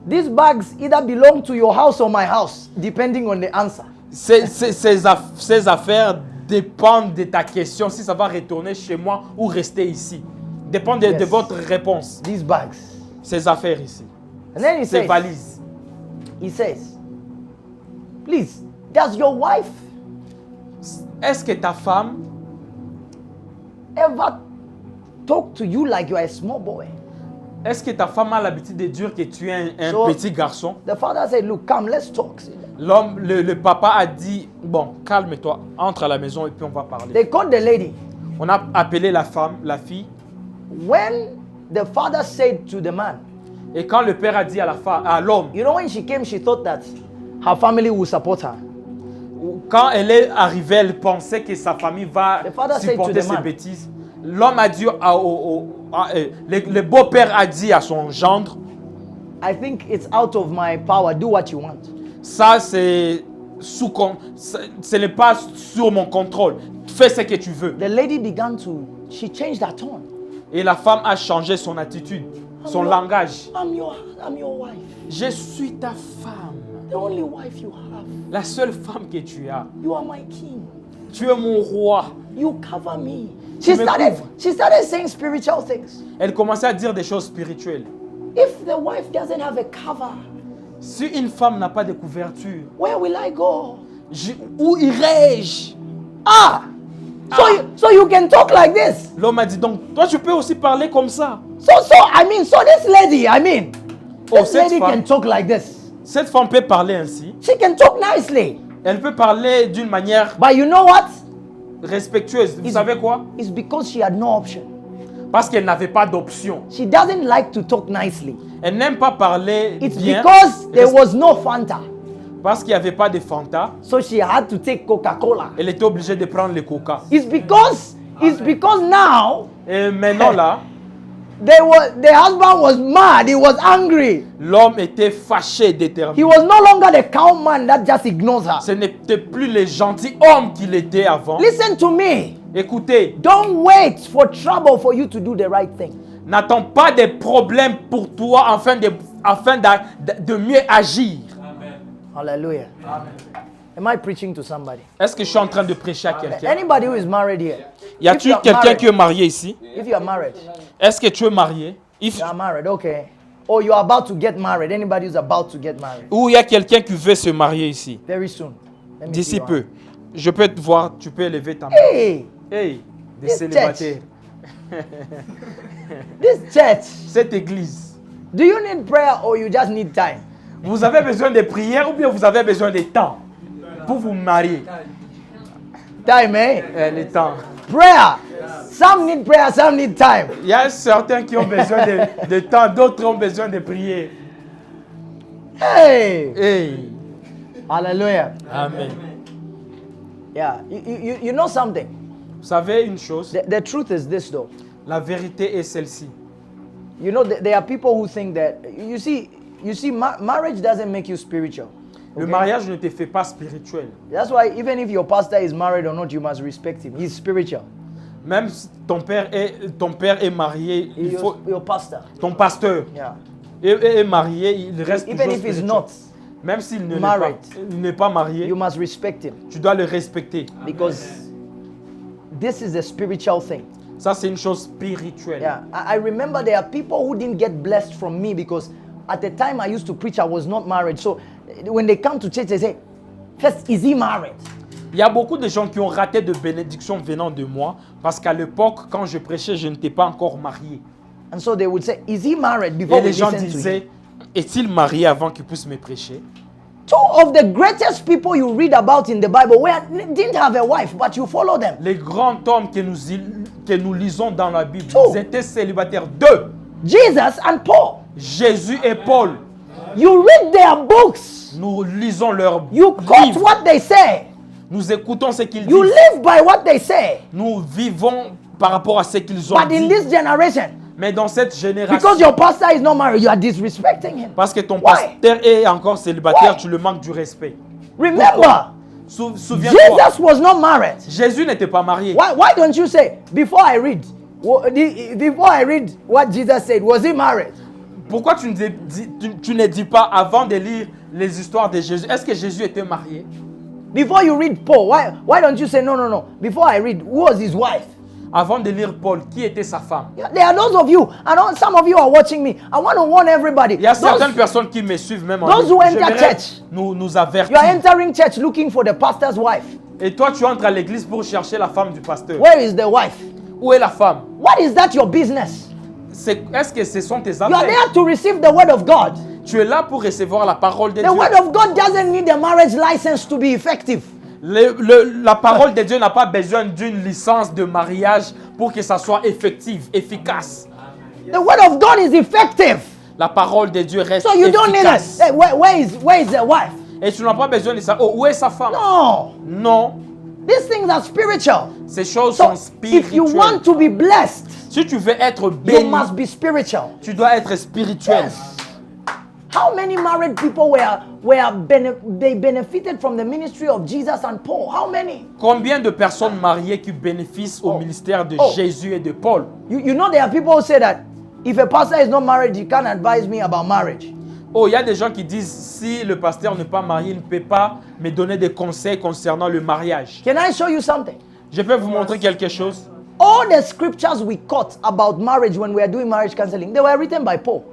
These bags either belong to your house or my house, depending on the answer. Ces affaires dépendent de ta question, si ça va retourner chez moi ou rester ici. Dépend de Yes. votre réponse. These bags. Ces affaires ici. And then Ces valises. he says, please, does your wife Est-ce que ta femme ever talk to you like you are a small boy? Est-ce que ta femme a l'habitude de dire que tu es un So- petit garçon? The father said, look, come, let's talk. L'homme, le papa a dit, bon, calme-toi, entre à la maison et puis on va parler. They called the lady. On a appelé la femme, la fille, When the father said to the man, et quand le père a dit à l'homme, you know, when she came, she thought that her family would support her. quand elle est arrivée, elle pensait que sa famille va The father said to supporter the ses man. bêtises. L'homme a dit, le beau-père a dit à son gendre, I think it's out of my power. Do what you want. ça c'est ce n'est pas sur mon contrôle. Fais ce que tu veux. The lady began to, she changed her tone. Et la femme a changé son attitude, son langage. I'm your wife. Je suis ta femme, The only wife you have. la seule femme que tu as. You are my king. Tu es mon roi. You cover me. Tu She me started, couvres. she started saying spiritual things. Elle commençait à dire des choses spirituelles. If the wife doesn't have a cover, Si une femme n'a pas de couverture, where will I go? où irai-je? Ah! So you can talk like this. L'homme a dit, donc toi tu peux aussi parler comme ça. So this lady, Oh, this cette lady femme. can talk like this. Cette femme peut parler ainsi. She can talk nicely. Elle peut parler d'une manière But you know what? respectueuse. Vous savez quoi? It's because she had no option. Parce qu'elle n'avait pas d'option. She doesn't like to talk nicely. Elle n'aime pas parler It's bien. because there was no Fanta. Parce qu'il n'y avait pas de Fanta. So she had to take Coca-Cola. Elle était obligée de prendre le coca. It's because now Et maintenant là, the husband was mad. He was angry. l'homme était fâché, He déterminé. was no longer the calm man that just ignores her. Ce n'était plus le gentil homme qu'il était avant. Listen to me. Écoutez, Don't wait for trouble for you to do the right thing. n'attends pas des problèmes pour toi afin de mieux agir. Hallelujah. Am I preaching to somebody? Est-ce que je suis en train de prêcher à quelqu'un? Anybody who is married here? Y If a-t-il you are quelqu'un married- qui est marié ici? If you are married, Est-ce que tu es marié? you are married, okay. Or you are about to get married. Anybody who's about to get married Ou il y a quelqu'un qui veut se marier ici? very soon. Let me see D'ici your peu. Je peux te voir, tu peux élever ta main. hand. Hey, Hey, des This célibataires. this church. Cette église, Do you need prayer or you just need time? vous avez besoin de prière ou bien vous avez besoin de temps pour vous marier? Time, eh? Le temps. Prayer. Some need prayer, some need time. Il y a certains qui ont besoin de temps, d'autres ont besoin de prier. Hey, Hey, hallelujah. amen. Yeah, you know something. Vous savez une chose, The truth is this, though. la vérité est celle-ci. You know, there are people who think that you see, marriage doesn't make you spiritual. Le Okay? mariage ne te fait pas spirituel. That's why even if your pastor is married or not, you must respect him. He's spiritual. Même si ton père est marié, il faut, Your pastor. ton pasteur Yeah. est marié, il reste Even toujours if he's spirituel. not, Même s'il ne married, n'est pas marié, you must respect him tu dois le respecter. because this is a spiritual thing. Ça, c'est une chose spirituelle. Yeah, I remember there are people who didn't get blessed from me because at the time I used to preach, I was not married. So when they come to church, they say, first, is he married? Il y a beaucoup de gens qui ont raté de bénédictions venant de moi parce qu'à l'époque, quand je prêchais, je n'étais pas encore marié. And so they would say, is he married before Et we les gens listen to him? disaient, est-il marié avant qu'il puisse me prêcher? Two of the greatest people you read about in the Bible didn't have a wife, but you follow them. Les grands hommes que nous lisons dans la Bible, Two. ils étaient célibataires. Deux, Jesus and Paul. Jésus et Paul. You read their books. Nous lisons leurs You quote livres. what they say. Nous écoutons ce qu'ils You disent. live by what they say. Nous vivons par rapport à ce qu'ils ont But in dit. this generation, Mais dans cette génération, because your pastor is not married, you are disrespecting him. parce que ton Why? pasteur est encore célibataire, Why? tu le manques du respect. Remember, Souviens-toi, Jesus was not married. Jésus n'était pas marié. Why don't you say, before I read what Jesus said, was he married? Pourquoi tu ne dis pas avant de lire les histoires de Jésus, est-ce que Jésus était marié? Before you read Paul, why don't you say, no. Before I read, who was his wife? Avant de lire Paul, qui était sa femme? There are those of you, I know some of you are watching me. I want to warn everybody. Il y a certaines Those, personnes qui me suivent même en those ligne. who enter J'aimerais church. nous avertir. you are entering church looking for the pastor's wife. Et toi, tu entres à l'église pour chercher la femme du pasteur. Where is the wife? Où est la femme? What is that your business? Est-ce que ce sont tes You are affaires? there to receive the word of God. Tu es là pour recevoir la parole de The Dieu. word of God doesn't need a marriage license to be effective. La parole de Dieu n'a pas besoin d'une licence de mariage pour que ça soit effective, efficace. The word of God is effective. La parole de Dieu reste So you don't need efficace. us. Hey, where is the wife? Et tu n'as pas besoin de ça. Oh, où est sa femme? No. Non. These things are spiritual. Ces choses So sont if you spirituelles. want to be blessed, Si tu veux être you béni, must be spiritual. tu dois être spirituel. Yes. How many married people they benefited from the ministry of Jesus and Paul? How many? Combien de personnes mariées qui bénéficient au ministère de Jésus et de Paul? You know there are people who say that if a pastor is not married, he can't advise me about marriage. Oh, il y a des gens qui disent si le pasteur n'est pas marié, il ne peut pas me donner des conseils concernant le mariage. Can I show you something? Je peux vous montrer quelque chose. All the scriptures we quote about marriage when we are doing marriage counseling, they were written by Paul.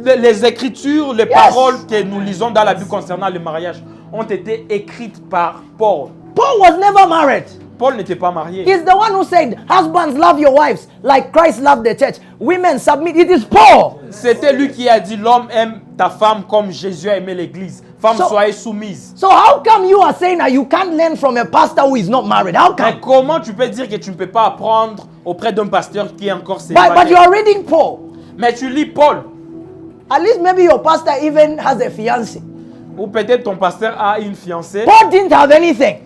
Les écritures, les paroles que nous lisons dans la Bible concernant le mariage ont été écrites par Paul. Paul was never married. Paul n'était pas marié. He's the one who said, husbands, love your wives like Christ loved the church. Women, submit. It is Paul. C'était lui qui a dit l'homme aime ta femme comme Jésus a aimé l'église. Femme, soyez soumise. So how come you are saying that you can't learn from a pastor who is not married? How Mais come? comment tu peux dire que tu ne peux pas apprendre auprès d'un pasteur qui est encore But you célibataire? are reading Paul. Mais tu lis Paul. At least maybe your pastor even has a fiancé. Ou peut-être ton pasteur a une fiancée. Paul didn't have anything.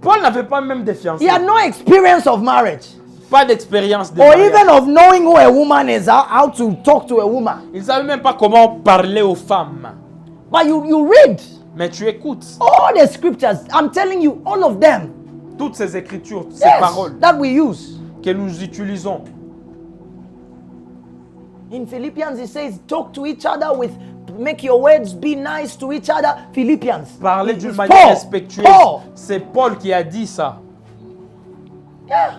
Paul n'avait pas même de fiancée. He had no experience of marriage. Pas d'expérience de Or mariage. even of knowing who a woman is, how to talk to a woman. Il ne savait même pas comment parler aux femmes. But you read Mais tu écoutes all the scriptures. I'm telling you, all of them. toutes ces écritures, ces Yes, paroles that we use. que nous utilisons. In Philippians, it says, talk to each other make your words be nice to each other. Philippians. Parler It's d'une manière Paul. respectueuse. Paul. C'est Paul qui a dit ça. Yeah.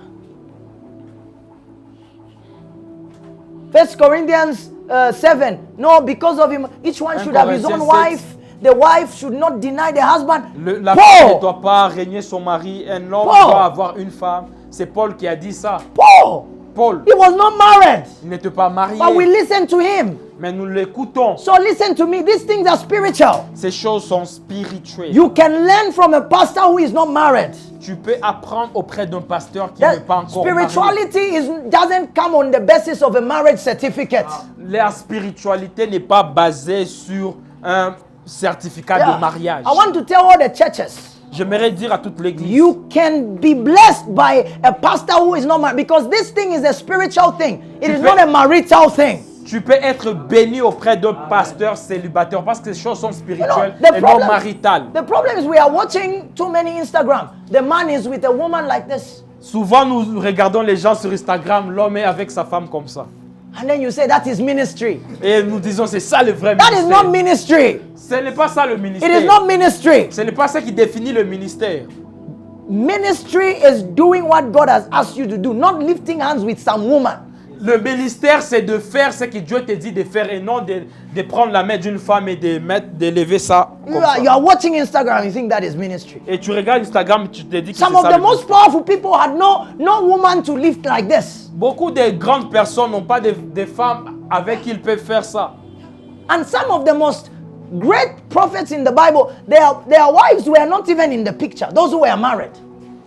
1 Corinthians 7. No, because of him, each one should have his own Corinthiens wife. The wife should not deny the husband. La femme ne Paul. doit pas régner son mari. Un homme Paul. doit avoir une femme. C'est Paul qui a dit ça. Paul. Paul, He was not married. il n'était pas marié. But we listen to him. Mais nous l'écoutons. So listen to me. These things are spiritual. Ces choses sont spirituelles. You can learn from a pastor who is not married. Tu peux apprendre auprès d'un pasteur qui n'est That pas encore marié. spirituality doesn't come on the basis of a marriage certificate. La spiritualité n'est pas basée sur un certificat Yeah. de mariage. I want to tell all the churches, J'aimerais dire à toute l'église, you can be blessed by a pastor who is not married because this thing is a spiritual thing. It is not a marital thing. tu peux être béni auprès d'un pasteur célibataire parce que ces choses sont spirituelles the et non maritales. the problem is we are watching too many Instagram. The man is with a woman like this. Souvent, nous regardons les gens sur Instagram, l'homme est avec sa femme comme ça. And then you say that is ministry. Et nous disons, c'est ça le vrai That is ministère. not ministry. Ce n'est pas ça le It ministère. is not ministry. Ce n'est pas ça qui définit le ministère. Ministry is doing what God has asked you to do, not lifting hands with some woman. Le ministère, c'est de faire ce que Dieu te dit de faire et non de prendre la main d'une femme et de lever ça. Comme ça. You are watching Instagram, you think that is ministry. Et tu regardes Instagram, tu te dis que c'est Some of ça. the le most ministère. powerful people had no woman to lift like this. Beaucoup de grandes personnes n'ont pas de femmes avec qui ils peuvent faire ça. And some of the most great prophets in the Bible, their wives were not even in the picture. Those who were married.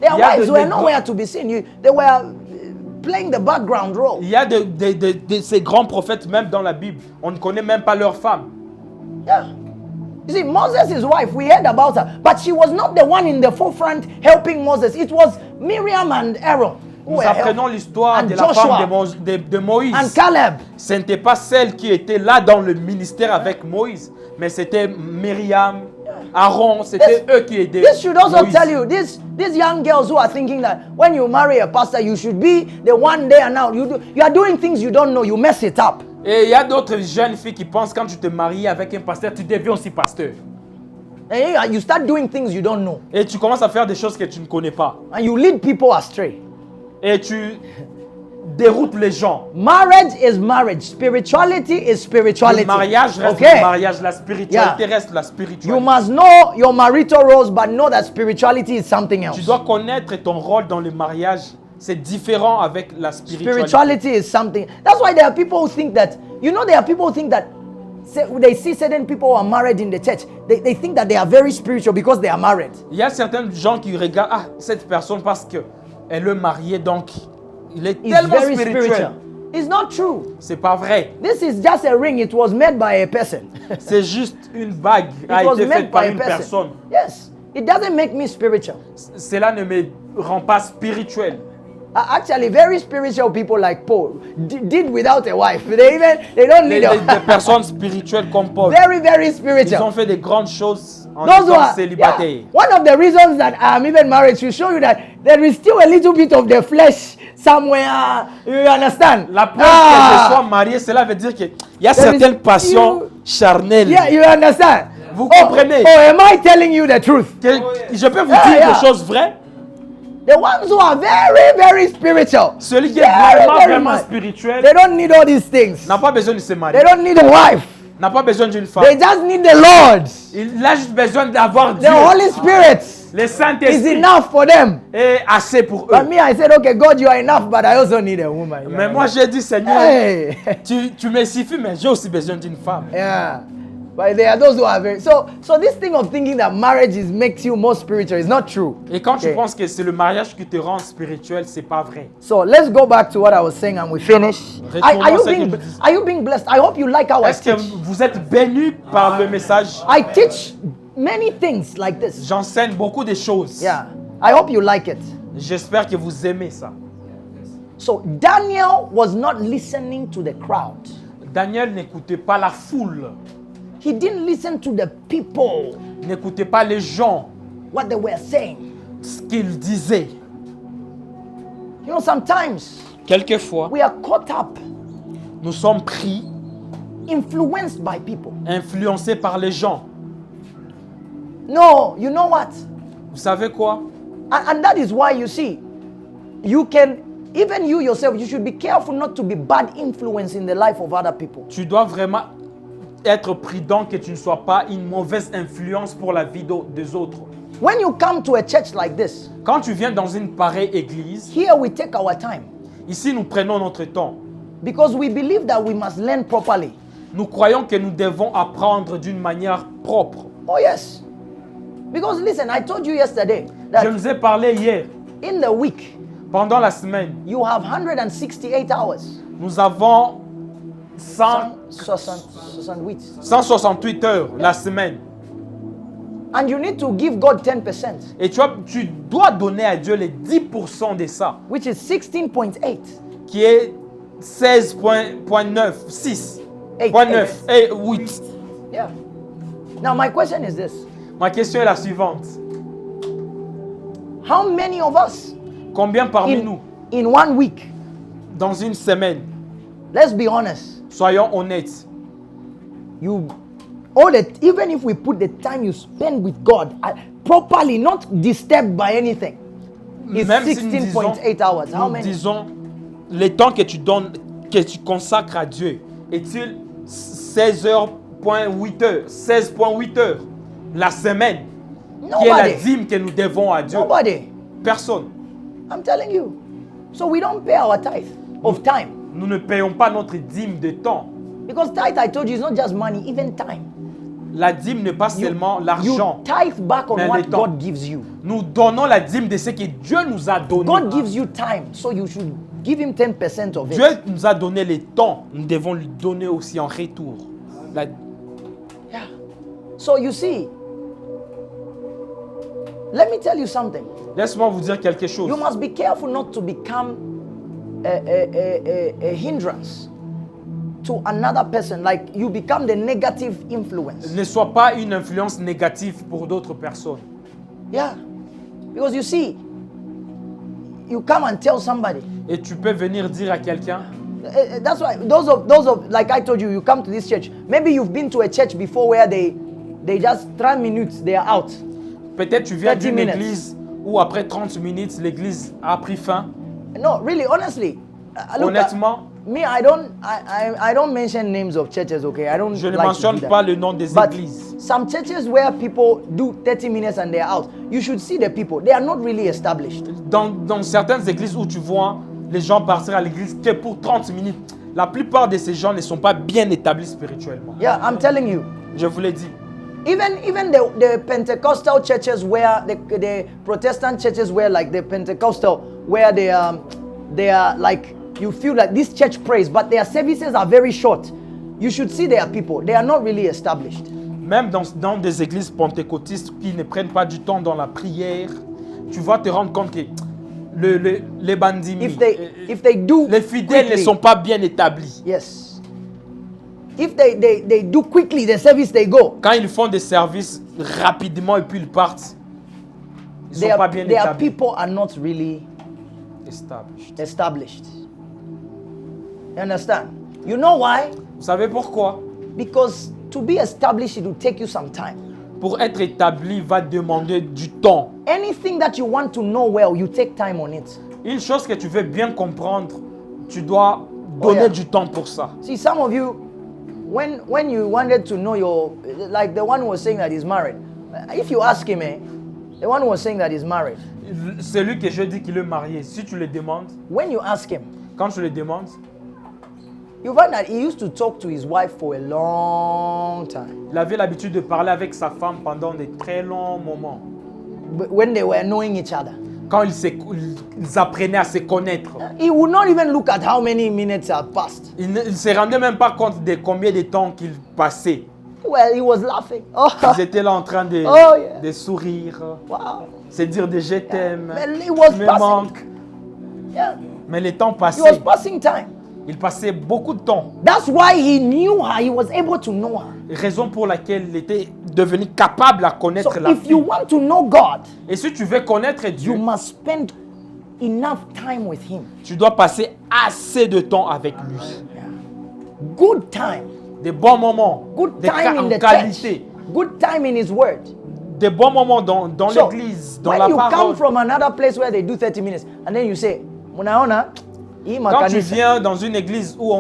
Their Il y a wives de- were de- nowhere to be seen. They were playing the background role. Il y a de ces grands prophètes même dans la Bible. On ne connaît même pas leurs femmes. Yeah. You see, Moses' wife, we heard about her, but she was not the one in the forefront helping Moses. It was Miriam and Aaron. Who Nous were apprenons helping. l'histoire And de la Joshua. femme de Moïse. And Caleb. Ce n'était pas celle qui était là dans le ministère avec Moïse, mais c'était Myriam, Aaron, c'était eux qui aidaient This should also Moïse. tell you, these young girls who are thinking that when you marry a pastor, you should be the one there and now. You are doing things you don't know, you mess it up. Et il y a d'autres jeunes filles qui pensent quand tu te maries avec un pasteur, tu deviens aussi pasteur. And you start doing things you don't know. Et tu commences à faire des choses que tu ne connais pas. And you lead people astray. Et tu déroutes les gens. Marriage is marriage. Spirituality is spirituality. Le mariage reste Okay? le mariage, la spiritualité Yeah. reste la You spiritualité. must know your marital roles, but know that spirituality is something else. Tu dois connaître ton rôle dans le mariage. C'est différent avec la spiritualité. Spirituality is something. That's why there are people who think that, there are people who think that they see certain people who are married in the church. They think that they are very spiritual because they are married. Il y a certains gens qui regardent cette personne parce que elle est mariée, donc il est It's tellement very spirituel. spiritual. It's not true. C'est pas vrai. This is just a ring. It was made by a person. C'est juste une bague It a was été made faite par by a une person. personne. Yes. It doesn't make me spiritual. Cela ne me rend pas spirituel. Actually, very spiritual people like Paul did without a wife. They don't need Des a personnes spirituelles comme Paul, very, very ils spiritual. ont fait des grandes choses en Those who étant are, célibataires. yeah, one of the reasons that I'm even married to show you that there is still a little bit of the flesh somewhere. You understand? La preuve que je sois marié, cela veut dire qu'il y a There is certaines passions still- charnelles. Yeah, you understand? Vous comprenez? Oh, am I telling you the truth? Je peux vous Yeah, dire yeah. des choses vraies. The ones who are very, very spiritual. Celui qui est Very, vraiment, very vraiment much. spirituel They don't need all these things. n'a pas besoin de se They marier, don't need a wife. n'a pas besoin d'une femme. They just need the Lord. Il a juste besoin d'avoir The Dieu. Holy Spirit Le is Saint-Esprit enough for them. est assez pour But eux. me, I said, okay, God, you are enough, but I also need a woman. Mais moi, j'ai dit, Seigneur, Hey. tu me suffis, mais j'ai aussi besoin d'une femme. Yeah. But there are those who are very so this thing of thinking that marriage makes you more spiritual is not true. Et quand tu Okay. penses que c'est le mariage qui te rend spirituel, c'est pas vrai. So let's go back to what I was saying and we finish. Retournons à ce que- Are you being blessed? I hope you like how I Est-ce que teach. vous êtes bénis par le message? I teach many things like this. J'enseigne beaucoup de choses. Yeah. I hope you like it. J'espère que vous aimez ça. So Daniel was not listening to the crowd. Daniel n'écoutait pas la foule, He didn't listen to the people, n'écoutait pas les gens, what they were saying. ce qu'ils disaient. You know, sometimes Quelquefois, we are caught up, nous sommes pris, influenced by people. influencés par les gens. No, you know what? Vous savez quoi? And that is why you see, you can, even you yourself, you should be careful not to be bad influence in the life of other people. Tu dois vraiment être prudent que tu ne sois pas une mauvaise influence pour la vie des autres. When you come to a church like this, Quand tu viens dans une pareille église, here we take our time ici nous prenons notre temps. because we believe that we must learn properly. Nous croyons que nous devons apprendre d'une manière propre. Oh, yes. Because listen, I told you yesterday Je that vous ai parlé hier, in the week, pendant la semaine, you have 168 hours. nous avons 168 heures la semaine. And you need to give God 10%, Et tu dois donner à Dieu les 10% de ça, which is 16.8. qui est 16.9, 6, Eight, 9 et 8. Yeah. Now, my question is this. Ma question est la suivante. How many of us Combien parmi nous, in 1 week, dans une semaine, let's be honest, soyons honnêtes, even if we put the time you spend with God properly, not disturbed by anything, it's même si nous disons, 16.8 hours. How nous many? disons le temps que tu donnes que tu consacres à Dieu est-il 16h.8 heures, 16.8 heures la semaine qui est la Nobody. dîme que nous devons à Dieu? Nobody. Personne. I'm telling you. So we don't pay our tithe of time. Nous ne payons pas notre dîme de temps. Because tithe, I told you, is not just money, even time. La dîme n'est pas seulement You l'argent. tithe back on Mais what le temps. God gives you. Nous donnons la dîme de ce que Dieu nous a donné. God gives you time, so you should give him 10% of it. Dieu nous a donné le temps. Nous devons lui donner aussi en retour. La- Yeah. So you see, let me tell you something. Laisse-moi vous dire quelque chose. You must be careful not to become a hindrance to another person. Like you become the negative influence. Ne sois pas une influence négative pour d'autres personnes. Yeah. Because you see, you come and tell somebody. Et tu peux venir dire à quelqu'un, That's why those of like I told you, you come to this church. Maybe you've been to a church before where they just 30 minutes they are out. peut-être tu viens 30 d'une minutes. église où après 30 minutes, l'église a pris fin. No, really, honestly. Look, Honnêtement, me, I don't mention names of churches, okay? I don't je ne like to mentionne do that. pas le nom des But églises. some churches where people do 30 minutes and they're out, you should see the people. They are not really established. Dans certaines églises où tu vois les gens partir à l'église que pour 30 minutes, la plupart de ces gens ne sont pas bien établis spirituellement. Yeah, I'm telling you. Je vous l'ai dit. Even the Pentecostal churches where the Protestant churches where like the Pentecostal where they are like you feel like this church prays, but their services are very short. You should see their people. They are not really established. Même dans des églises pentecôtistes qui ne prennent pas du temps dans la prière, tu vas te rendre compte que les bandimi, If they do les fidèles ne quickly, sont pas bien établis. yes. If they do quickly the service, they go. Quand ils font des services rapidement et puis ils partent, ils ne sont pas bien Their établis. people are not really Established. established. You understand? You know why? Vous savez pourquoi? Because to be established, it will take you some time. Pour être établi, va demander du temps. Anything that you want to know well, you take time on it. Une chose que tu veux bien comprendre, tu dois donner yeah. du temps pour ça. See, some of you, when you wanted to know like the one who was saying that he's married, if you ask him, the one who was saying that he's married, Celui que je dis qu'il est marié, si tu le demandes, when you ask him, quand tu le demandes, you find that he used to talk to his wife for a long time il avait l'habitude de parler avec sa femme pendant de très longs moments. when they were knowing each other. Quand ils apprenaient à se connaître, He would not even look at how many minutes have passed. il ne se rendait même pas compte de combien de temps qu'ils passaient. Well, he was laughing. Oh, Ils étaient là en train de, Oh, yeah. de sourire, wow. se dire des je t'aime, But he was tu me passing. manques. Yeah. Mais le temps He was passait. passing time. Il passait beaucoup de temps. That's why he knew her. He was able to know her. Raison pour laquelle il était devenu capable à So connaître la if you vie. want to know God, Et si tu veux connaître you Dieu, must spend enough time with him. tu dois passer assez de temps avec lui. Good time. Des bons moments, Good des time in en the qualité, church. Good time in his word. des bons moments dans So, l'église, dans when la you come parole. from another place where they do 30 minutes and then you say, Munaona, hii Quand tu makanisa. viens dans une église où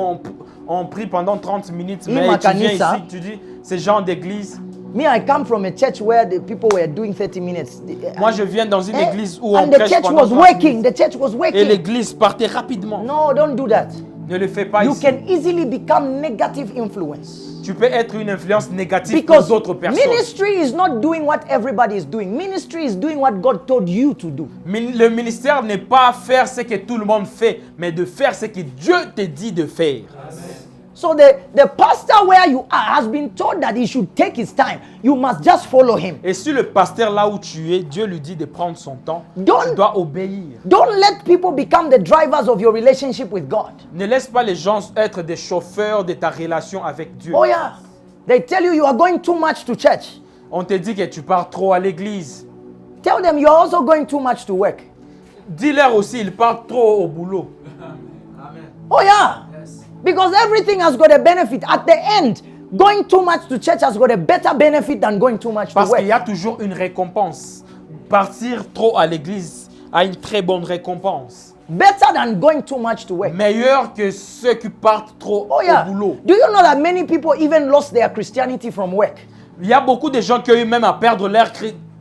on prie pendant 30 minutes, mais tu makanisa. viens ici, tu dis, ces gens d'église, Me, I come from a church where the people were doing 30 minutes. moi je viens dans une église où on And the prêche church pendant was 30 working. minutes. The church was Et working. l'église partait rapidement. No, don't do that. Ne le fais pas You ici. can easily become negative influence. Tu peux être une influence négative pour Because d'autres personnes. ministry is not doing what everybody is doing. Ministry is doing what God told you to do. Le ministère n'est pas faire ce que tout le monde fait, mais de faire ce que Dieu te dit de faire. So the pastor where you are has been told that he should take his time. You must just follow him. Et si le pasteur là où tu es, Dieu lui dit de prendre son temps, Don't- tu dois obéir. Don't let people become the drivers of your relationship with God. Ne laisse pas les gens être des chauffeurs de ta relation avec Dieu. Oh yeah. They tell you you are going too much to church. On te dit que tu pars trop à l'église. Tell them you are also going too much to work. Dis-leur aussi, ils partent trop au boulot. Oh yeah. Because everything has got a benefit. At the end, going too much to church has got a better benefit than going too much to Parce work. qu'il y a toujours une récompense. Partir trop à l'église a une très bonne récompense. Better than going too much to work. Meilleur que ceux qui partent trop Oh yeah. au boulot. Do you know that many people even lost their Christianity from work? Il y a beaucoup de gens qui ont eu même à perdre leur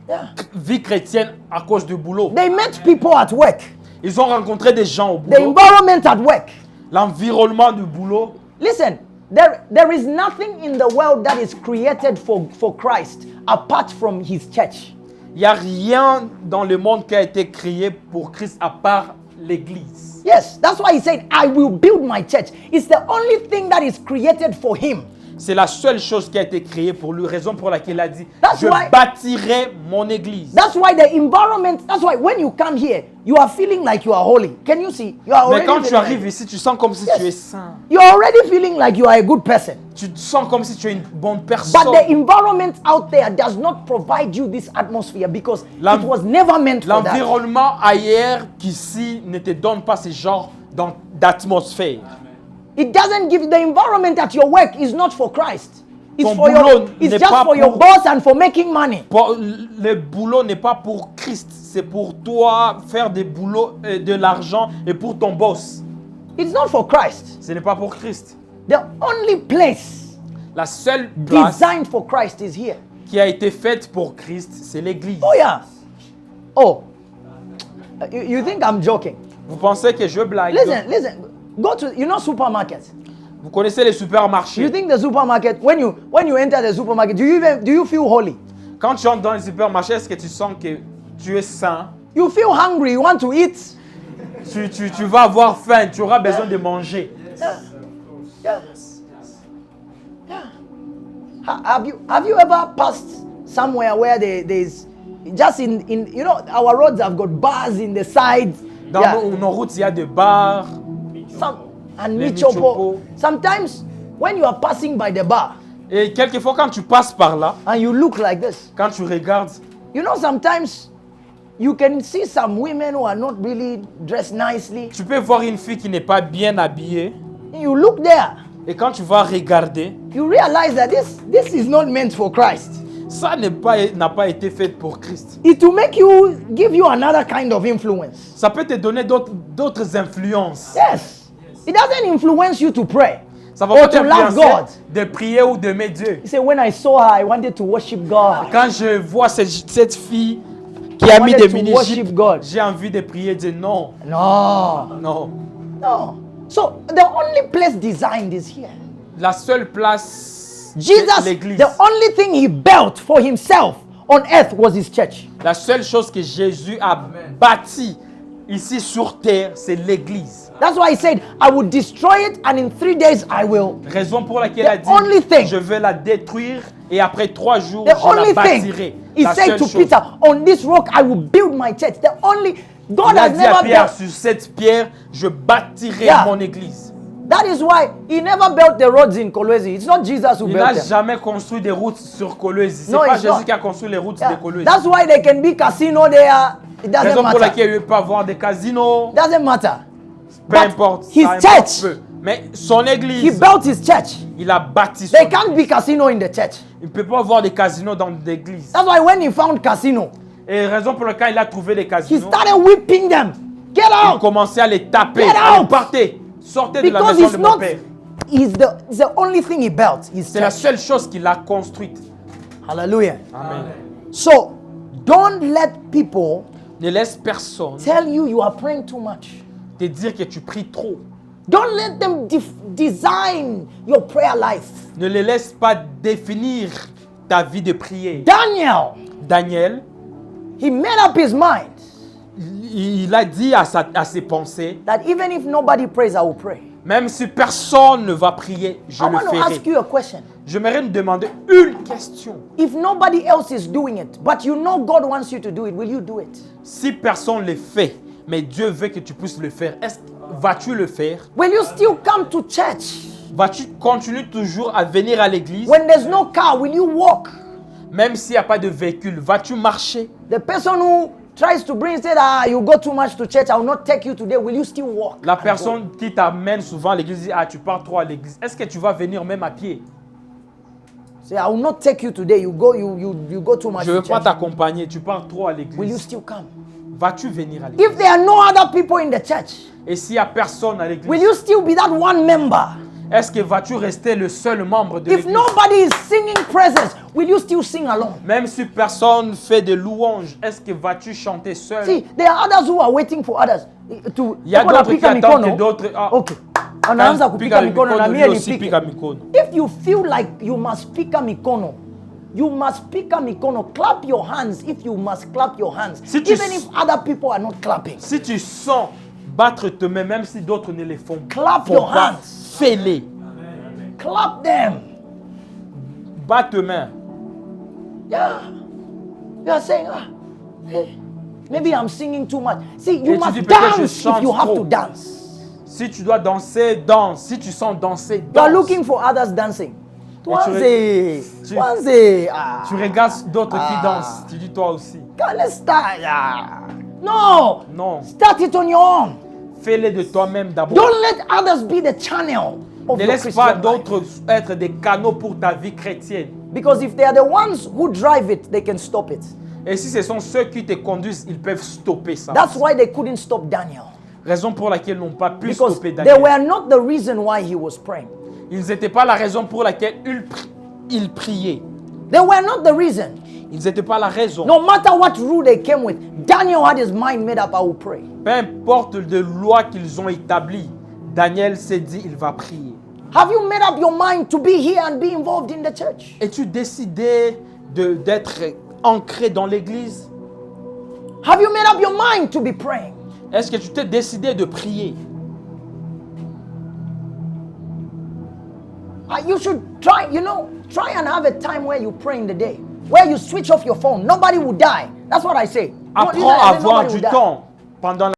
Yeah. vie chrétienne à cause du boulot. They met people at work. Ils ont rencontré des gens au The boulot. environment at work. L'environnement du boulot. Listen, there is nothing in the world that is created for Christ apart from his church. Il n'y a rien dans le monde qui a été créé pour Christ à part l'église. Yes, that's why he said, I will build my church. It's the only thing that is created for him. C'est la seule chose qui a été créée pour lui, raison pour laquelle il a dit, That's je why- bâtirai mon église. That's why the environment, that's why when you come here, you are feeling like you are holy. Can you see? You are Mais already quand tu feeling arrives like, ici, tu sens comme si Yes. tu es saint. you are already feeling like you are a good person. Tu te sens comme si tu es une bonne But personne. the environment out there does not provide you this atmosphere because L'en- it was never meant for that. L'environnement ailleurs qu'ici ne te donne pas ce genre d'atmosphère. It doesn't give the environment at your work is not for Christ. It's Ton for boulot your, it's n'est just pas for your pour- boss and for making money. Le boulot n'est pas pour Christ, c'est pour toi faire des boulots, de l'argent et pour ton boss. It's not for Christ. Ce n'est pas pour Christ. The only place La seule place designed for Christ is here. qui a été faite pour Christ, c'est l'église. Oh yeah. Oh. You think I'm joking? Vous pensez que je blague? Listen. Go to supermarket. Vous connaissez les supermarchés. You think the supermarket when you enter the supermarket, do you feel holy? Quand tu entres dans les supermarchés, est-ce que tu sens que tu es saint? You feel hungry, you want to eat? Tu vas avoir faim, tu auras besoin de manger. Yeah. Have you ever passed somewhere where there's just in our roads have got bars in the sides? Dans Yeah. nos routes, il y a des bars. And Les Michopo. Michopo. Sometimes when you are passing by the bar Et quelquefois, quand tu passes par là, and you look like this, quand tu regardes, you know sometimes you can see some women who are not really dressed nicely. tu peux voir une fille qui n'est pas bien habillée. You look there, Et quand tu vas regarder, you realize that this is not meant for Christ. ça n'a pas été fait pour Christ. It will give you another kind of influence. Ça peut te donner d'autres influences. Yes. It doesn't influence you to pray Ça va or pas to love God. t'influencer de prier ou d'aimer Dieu. You say, when I saw her, I wanted to worship God. Quand je vois cette fille qui a mis wanted des to mini-jupes, worship God. j'ai envie de prier Dieu. Non, No. non. No. So the only place designed is here. La seule place, c'est Jesus, l'église. the only thing he built for himself on earth was his church. La seule chose que Jésus a bâti ici sur terre, c'est l'église. That's why he said, I will destroy it and in 3 days I will. Raison pour laquelle il a The dit, only thing. je vais la détruire et après 3 jours, The je la only bâtirai. thing. He La said seule to chose. Peter, on this rock I will build my church. The only, God Il a has dit à never Pierre, built. sur cette pierre, je bâtirai Yeah. mon église. That is why he never built the roads in Kolwezi. It's not Jesus who Il built n'a them. jamais construit des routes sur Kolwezi. C'est No, pas it's Jésus not. qui a construit les routes Yeah. de Kolwezi. That's why there can be casino there. It doesn't Raison pour matter. laquelle il ne peut pas avoir des casinos. Doesn't matter. Peu But importe. his ça importe church, peu. Mais son he église, built his church. il a bâti son There église. can't be casino in the church. Il ne peut pas avoir des casinos dans l'église. That's why when he found casino, Et raison pour laquelle il a trouvé des he casinos, started whipping them. Get il out! commençait à les taper. Get Allez, out! partez. Sortez de la Because maison it's de mon not. père. It's the only thing he built. His C'est la church. seule chose qu'il a construite. Hallelujah. Amen. So don't let people Ne laisse personne tell you you are praying too much. te dire que tu pries trop. Don't let them design your prayer life. Ne les laisse pas définir ta vie de prière. Daniel, Daniel, he made up his mind il a dit à ses pensées, that even if nobody prays, I will pray. même si personne ne va prier, je I le want to ferai. ask you a question. J'aimerais me demander une question. If nobody else is doing it, but you know God wants you to do it, will you do it? Si personne ne le fait, mais Dieu veut que tu puisses le faire, vas-tu le faire? Will you still come to church? Vas-tu continuer toujours à venir à l'église? When there's no car, will you walk? Même s'il n'y a pas de véhicule, vas-tu marcher? The person who tries to bring said, you go too much to church, I will not take you today. Will you still walk? La and personne qui t'amène souvent à l'église dit, ah, tu pars trop à l'église. Est-ce que tu vas venir même à pied? go? Say, I will not take you today. You go too much Je ne to veux pas church. t'accompagner, tu pars trop à Will you l'église. still come? vas-tu venir à l'église? If there are no other people in the church, Et s'il n'y a personne à will l'église, you still be that one member? est-ce que vas-tu rester le seul membre de If l'église? nobody is singing praises, will you still sing alone? Même si personne fait de louanges, est-ce que vas-tu chanter seul? See, there are others who are waiting for others to. Il y a Eko d'autres qui napika attendent mikono. que d'autres... Ah, Okay. Anaanza kupika mikono na lui mie aussi nipike. pika mikono. If you feel like you must pika mikono, you must pika mikono. Clap your hands if you must clap your hands. Si tu Even if other people are not clapping. Si tu sens battre tes mains, même si d'autres ne les font Clap your pas, hands. fais-les. Clap them. Bats tes mains. Yeah. You are saying, hey, maybe I'm singing too much. See, you Et tu must dis, peut-être je dance if chante you have trop. to dance. Si tu dois danser, danse. Si tu sens danser, You are danse. looking for others dancing. tu Tu regardes d'autres qui dansent. Tu dis toi aussi. Let's start. No. Non. Start it on your own. Fais-les de toi-même d'abord. Don't let others be the channel of Ne your laisse Christian pas life. d'autres être des canaux pour ta vie chrétienne. Because if they are the ones who drive it, they can stop it. Et si ce sont ceux qui te conduisent, ils peuvent stopper ça. That's why they couldn't stop Daniel. Raison pour laquelle ils n'ont pas pu Because stopper they Daniel. were not the reason why he was praying. Ils n'étaient pas la raison pour laquelle ils priaient. They were not the reason. Ils n'étaient pas la raison. No matter what rule they came with, Daniel had his mind made up, I will pray. Peu importe de loi qu'ils ont établie, Daniel s'est dit, il va prier. Have you made up your mind to be here and be involved in the church? Es-tu décidé d'être ancré dans l'église? Have you made up your mind to be praying? Est-ce que tu t'es décidé de prier? You should try and have a time where you pray in the day. Where you switch off your phone. Nobody will die. That's what I say. Apprends à avoir du temps pendant la